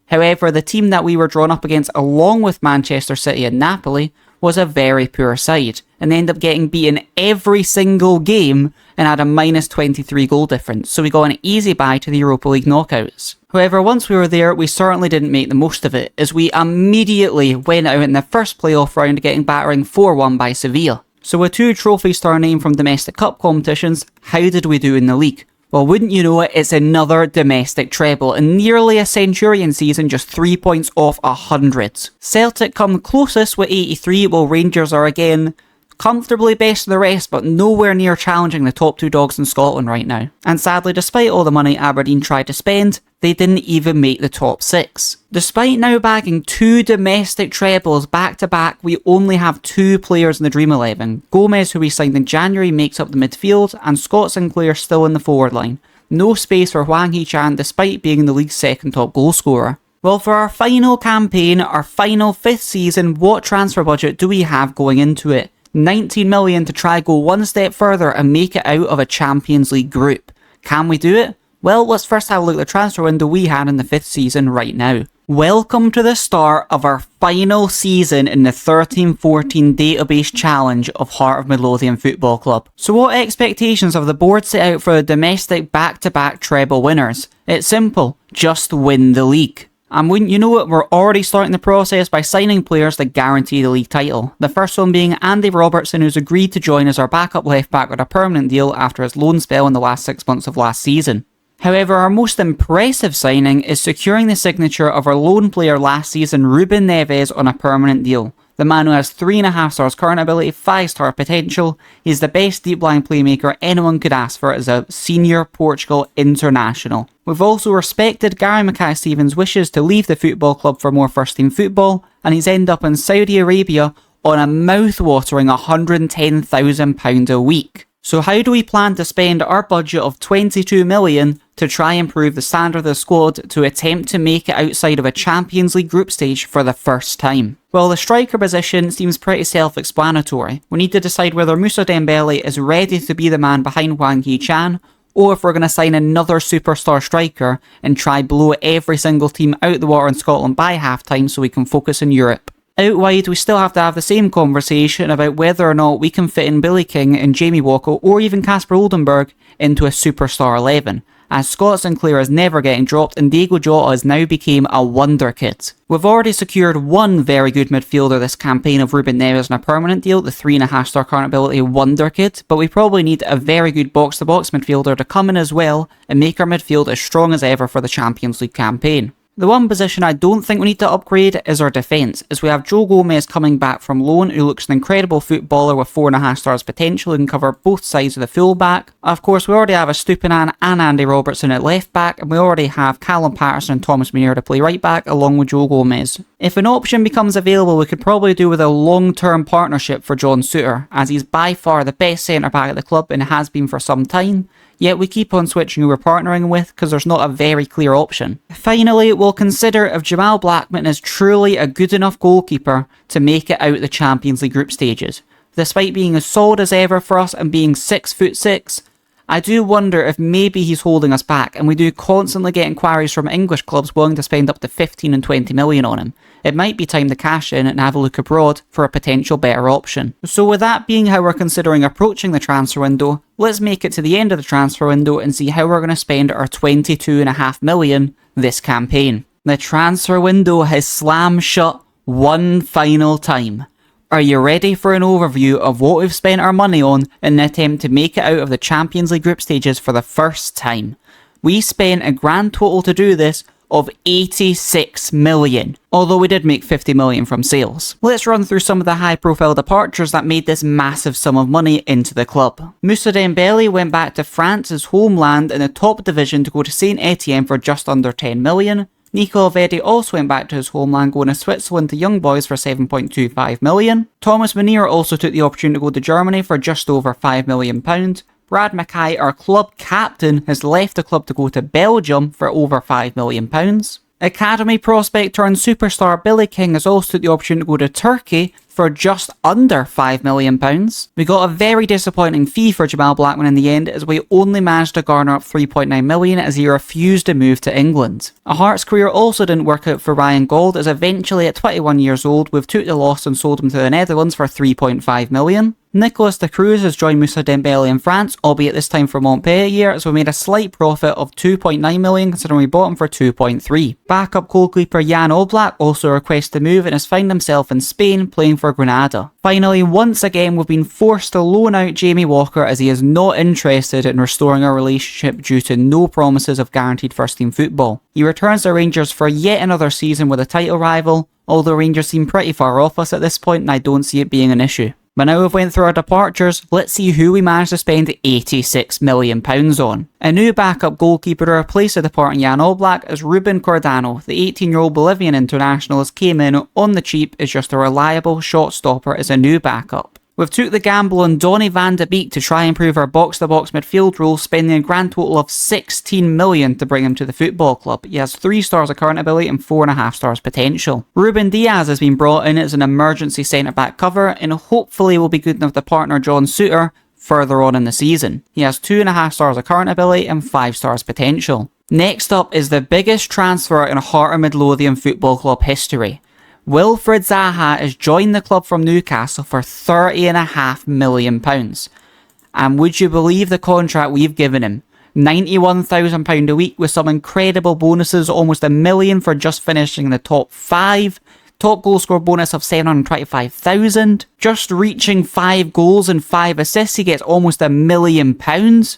However, the team that we were drawn up against along with Manchester City and Napoli was a very poor side, and they ended up getting beaten every single game and had a minus 23 goal difference, so we got an easy bye to the Europa League knockouts. However, once we were there, we certainly didn't make the most of it, as we immediately went out in the first playoff round getting battering 4-1 by Sevilla. So with 2 trophies to our name from domestic cup competitions, how did we do in the league? Well, wouldn't you know it, it's another domestic treble, and nearly a Centurion season, just 3 points off 100. Celtic come closest with 83, while Rangers are again Comfortably best of the rest, but nowhere near challenging the top 2 dogs in Scotland right now. And sadly, despite all the money Aberdeen tried to spend, they didn't even make the top 6. Despite now bagging 2 domestic trebles back to back, we only have 2 players in the Dream 11. Gomez, who we signed in January, makes up the midfield, and Scott Sinclair still in the forward line. No space for Hwang Hee-chan despite being the league's second top goal scorer. Well, for our final campaign, our final 5th season, what transfer budget do we have going into it? 19 million to try go one step further and make it out of a Champions League group. Can we do it? Well, let's first have a look at the transfer window we had in the 5th season right now. Welcome to the start of our final season in the 13-14 database challenge of Heart of Midlothian Football Club. So what expectations have the board set out for the domestic back-to-back treble winners? It's simple, just win the league. And wouldn't you know it, we're already starting the process by signing players that guarantee the league title. The first one being Andy Robertson, who's agreed to join as our backup left back with a permanent deal after his loan spell in the last 6 months of last season. However, our most impressive signing is securing the signature of our loan player last season, Ruben Neves, on a permanent deal. The man who has 3.5 stars current ability, 5-star potential. He's the best deep line playmaker anyone could ask for as a senior Portugal international. We've also respected Gary Mackay-Stevens' wishes to leave the football club for more first team football, and he's ended up in Saudi Arabia on a mouth-watering £110,000 a week. So how do we plan to spend our budget of 22 million to try and improve the standard of the squad to attempt to make it outside of a Champions League group stage for the first time? Well, the striker position seems pretty self-explanatory. We need to decide whether Moussa Dembele is ready to be the man behind Hwang Hee-chan, or if we're going to sign another superstar striker and try blow every single team out the water in Scotland by half-time so we can focus in Europe. Out wide, we still have to have the same conversation about whether or not we can fit in Billy King and Jamie Walker or even Casper Oldenburg into a superstar 11, as Scott Sinclair is never getting dropped and Diego Jota has now become a wonder kid. We've already secured one very good midfielder this campaign of Ruben Neves on a permanent deal, the 3.5-star current ability wonder kid, but we probably need a very good box-to-box midfielder to come in as well and make our midfield as strong as ever for the Champions League campaign. The one position I don't think we need to upgrade is our defence, as we have Joe Gomez coming back from loan, who looks an incredible footballer with 4.5 stars potential and can cover both sides of the full-back. Of course, we already have a Stupinan and Andy Robertson at left-back, and we already have Callum Patterson and Thomas Muneer to play right-back, along with Joe Gomez. If an option becomes available, we could probably do with a long-term partnership for John Souttar, as he's by far the best centre-back at the club and has been for some time. Yet we keep on switching who we're partnering with because there's not a very clear option. Finally, we'll consider if Jamal Blackman is truly a good enough goalkeeper to make it out the Champions League group stages. Despite being as solid as ever for us and being 6'6", I do wonder if maybe he's holding us back, and we do constantly get inquiries from English clubs willing to spend up to 15 and 20 million on him. It might be time to cash in and have a look abroad for a potential better option. So with that being how we're considering approaching the transfer window, let's make it to the end of the transfer window and see how we're going to spend our 22.5 million this campaign. The transfer window has slammed shut one final time. Are you ready for an overview of what we've spent our money on in the attempt to make it out of the Champions League group stages for the first time? We spent a grand total to do this of 86 million, although we did make 50 million from sales. Let's run through some of the high profile departures that made this massive sum of money into the club. Moussa Dembele went back to France's homeland in the top division to go to Saint Etienne for just under 10 million. Nico Elvedi also went back to his homeland, going to Switzerland to Young Boys for 7.25 million. Thomas Muneer also took the opportunity to go to Germany for just over £5 million. Brad Mackay, our club captain, has left the club to go to Belgium for over £5 million. Academy prospect turned superstar Billy King has also took the opportunity to go to Turkey for just under £5 million. We got a very disappointing fee for Jamal Blackman in the end, as we only managed to garner up 3.9 million as he refused to move to England. A Hearts career also didn't work out for Ryan Gauld, as eventually at 21 years old we've took the loss and sold him to the Netherlands for 3.5 million. Nicolas de Cruz has joined Moussa Dembele in France, albeit this time for Montpellier, as we made a slight profit of 2.9 million considering we bought him for 2.3. Backup goalkeeper Jan Oblak also requested to move and has found himself in Spain playing for Granada. Finally, once again we've been forced to loan out Jamie Walker, as he is not interested in restoring our relationship due to no promises of guaranteed first team football. He returns to Rangers for yet another season with a title rival, although Rangers seem pretty far off us at this point and I don't see it being an issue. But now we've went through our departures, let's see who we managed to spend £86 million on. A new backup goalkeeper to replace the departing Jan Oblak is Ruben Cordano. The 18-year-old Bolivian international has came in on the cheap as just a reliable shot stopper as a new backup. We've took the gamble on Donny van de Beek to try and improve our box-to-box midfield role, spending a grand total of £16 million to bring him to the football club. He has 3 stars of current ability and 4.5 stars potential. Ruben Diaz has been brought in as an emergency centre-back cover and hopefully will be good enough to partner John Souttar further on in the season. He has 2.5 stars of current ability and 5 stars potential. Next up is the biggest transfer in Heart of Midlothian Football Club history. Wilfried Zaha has joined the club from Newcastle for £30.5 million. And would you believe the contract we've given him? £91,000 a week with some incredible bonuses, almost £1 million for just finishing in the top 5. Top goal score bonus of £725,000. Just reaching 5 goals and 5 assists, he gets almost £1 million.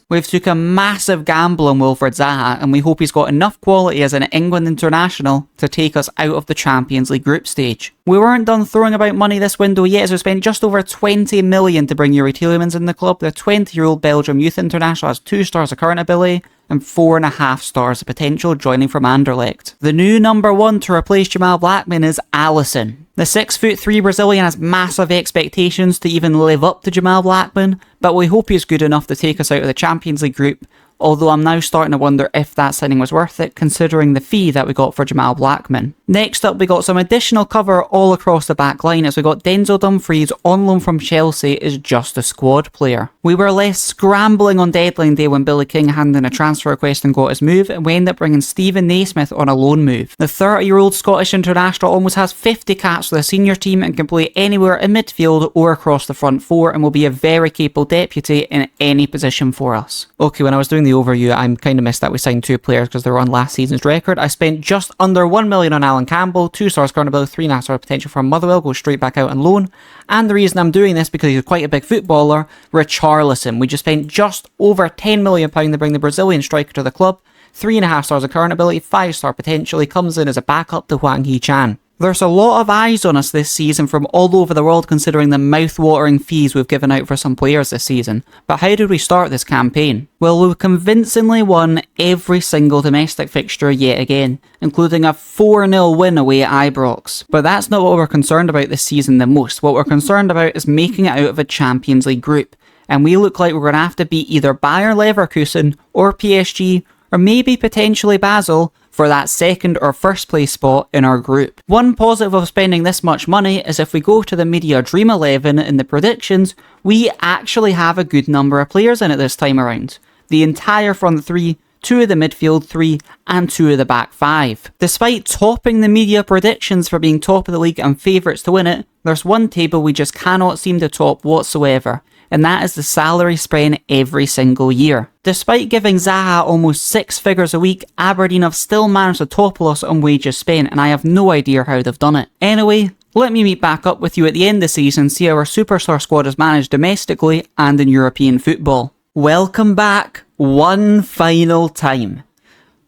We've took a massive gamble on Wilfried Zaha, and we hope he's got enough quality as an England international to take us out of the Champions League group stage. We weren't done throwing about money this window yet, as we spent just over £20 million to bring Yuri Tielemans in the club. The 20-year-old Belgium youth international has 2 stars of current ability and 4.5 stars of potential, joining from Anderlecht. The new number 1 to replace Jamal Blackman is Alisson. The 6'3" Brazilian has massive expectations to even live up to Jamal Blackman, but we hope he's good enough to take us out of the Champions League group, although I'm now starting to wonder if that signing was worth it, considering the fee that we got for Jamal Blackman. Next up, we got some additional cover all across the back line, as we got Denzel Dumfries on loan from Chelsea as just a squad player. We were less scrambling on deadline day when Billy King handed in a transfer request and got his move, and we ended up bringing Stephen Naismith on a loan move. The 30-year-old Scottish international almost has 50 caps for the senior team and can play anywhere in midfield or across the front 4, and will be a very capable deputy in any position for us. Okay, when I was doing the overview, I kind of missed that we signed 2 players because they were on last season's record. I spent just under £1 million on Alan Campbell, 2 stars current ability, 3.5 stars potential from Motherwell, goes straight back out on loan. And the reason I'm doing this because he's quite a big footballer, Richarlison. We just spent just over £10 million to bring the Brazilian striker to the club, 3.5 stars of current ability, 5 star potential. He comes in as a backup to Hwang Hee-chan. There's a lot of eyes on us this season from all over the world, considering the mouth-watering fees we've given out for some players this season. But how did we start this campaign? Well, we've convincingly won every single domestic fixture yet again, including a 4-0 win away at Ibrox. But that's not what we're concerned about this season the most. What we're concerned about is making it out of a Champions League group. And we look like we're going to have to beat either Bayer Leverkusen or PSG, or maybe potentially Basel, for that second or first place spot in our group. One positive of spending this much money is if we go to the media Dream 11 in the predictions, we actually have a good number of players in it this time around. The entire front 3, 2 of the midfield 3, and 2 of the back 5. Despite topping the media predictions for being top of the league and favourites to win it, there's one table we just cannot seem to top whatsoever, and that is the salary spread every single year. Despite giving Zaha almost 6 figures a week, Aberdeen have still managed to topple us on wages spent, and I have no idea how they've done it. Anyway, let me meet back up with you at the end of the season and see how our superstar squad is managed domestically and in European football. Welcome back one final time.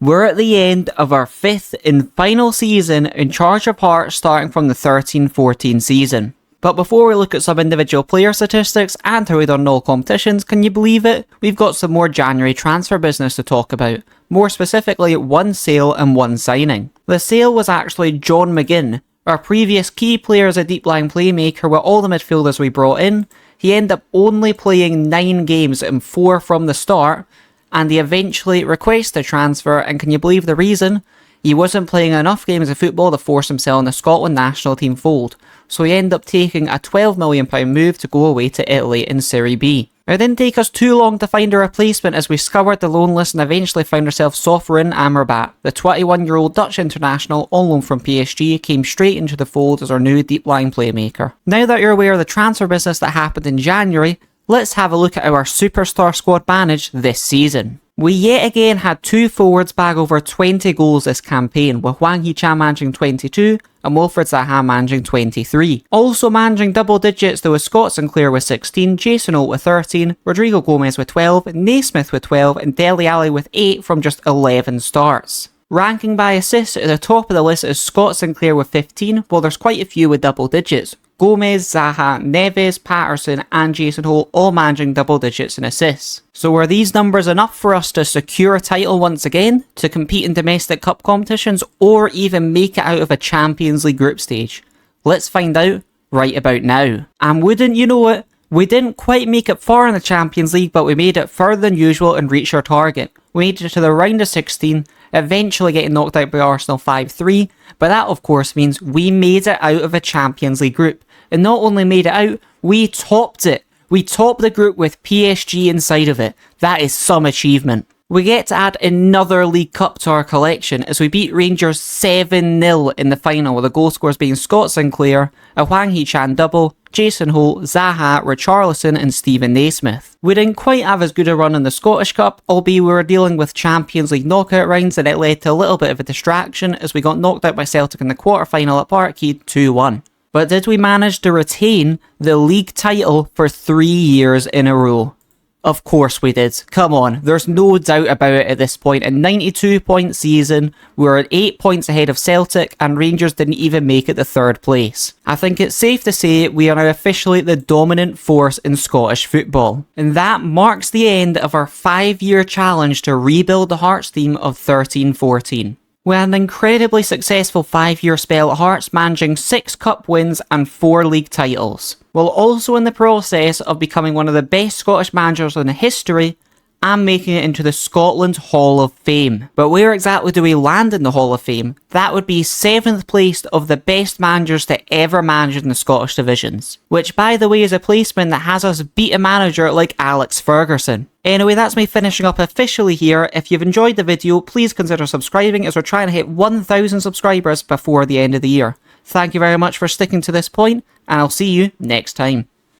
We're at the end of our 5th and final season in charge of Hearts, starting from the 13-14 season. But before we look at some individual player statistics and how we done in all competitions, can you believe it? We've got some more January transfer business to talk about. More specifically, 1 sale and 1 signing. The sale was actually John McGinn, our previous key player as a deep line playmaker with all the midfielders we brought in. He ended up only playing 9 games and 4 from the start, and he eventually requested a transfer, and can you believe the reason? He wasn't playing enough games of football to force himself in the Scotland national team fold, so he ended up taking a £12 million move to go away to Italy in Serie B. It didn't take us too long to find a replacement as we scoured the loan list and eventually found ourselves Sofrin Amrabat. The 21-year-old Dutch international on loan from PSG came straight into the fold as our new deep line playmaker. Now that you're aware of the transfer business that happened in January, let's have a look at how our superstar squad managed this season. We yet again had 2 forwards bag over 20 goals this campaign, with Hwang Hee-chan managing 22 and Wilfried Zaha managing 23. Also managing double digits there was Scott Sinclair with 16, Jason Holt with 13, Rodrigo Gomez with 12, Naismith with 12 and Dele Alli with 8 from just 11 starts. Ranking by assists, at the top of the list is Scott Sinclair with 15, while there's quite a few with double digits. Gomez, Zaha, Neves, Patterson and Jason Holt all managing double digits in assists. So were these numbers enough for us to secure a title once again, to compete in domestic cup competitions, or even make it out of a Champions League group stage? Let's find out right about now. And wouldn't you know it, we didn't quite make it far in the Champions League, but we made it further than usual and reached our target. We made it to the round of 16, eventually getting knocked out by Arsenal 5-3, but that of course means we made it out of a Champions League group. And not only made it out, we topped it. We topped the group with PSG inside of it. That is some achievement. We get to add another League Cup to our collection as we beat Rangers 7-0 in the final, with the goal scorers being Scott Sinclair, a Hwang Hee-chan double, Jason Holt, Zaha, Richarlison and Stephen Naismith. We didn't quite have as good a run in the Scottish Cup, albeit we were dealing with Champions League knockout rounds, and it led to a little bit of a distraction as we got knocked out by Celtic in the quarter-final at Parkhead 2-1. But did we manage to retain the league title for 3 years in a row? Of course we did. Come on, there's no doubt about it at this point. A 92-point season, we were at 8 points ahead of Celtic, and Rangers didn't even make it to 3rd place. I think it's safe to say we are now officially the dominant force in Scottish football. And that marks the end of our 5-year challenge to rebuild the Hearts team of 13-14. We had an incredibly successful 5-year spell at Hearts, managing 6 cup wins and 4 league titles, while also in the process of becoming one of the best Scottish managers in history and making it into the Scotland Hall of Fame. But where exactly do we land in the Hall of Fame? That would be 7th place of the best managers to ever manage in the Scottish divisions, which by the way is a placement that has us beat a manager like Alex Ferguson. Anyway, that's me finishing up officially here. If you've enjoyed the video, please consider subscribing as we're trying to hit 1,000 subscribers before the end of the year. Thank you very much for sticking to this point, and I'll see you next time.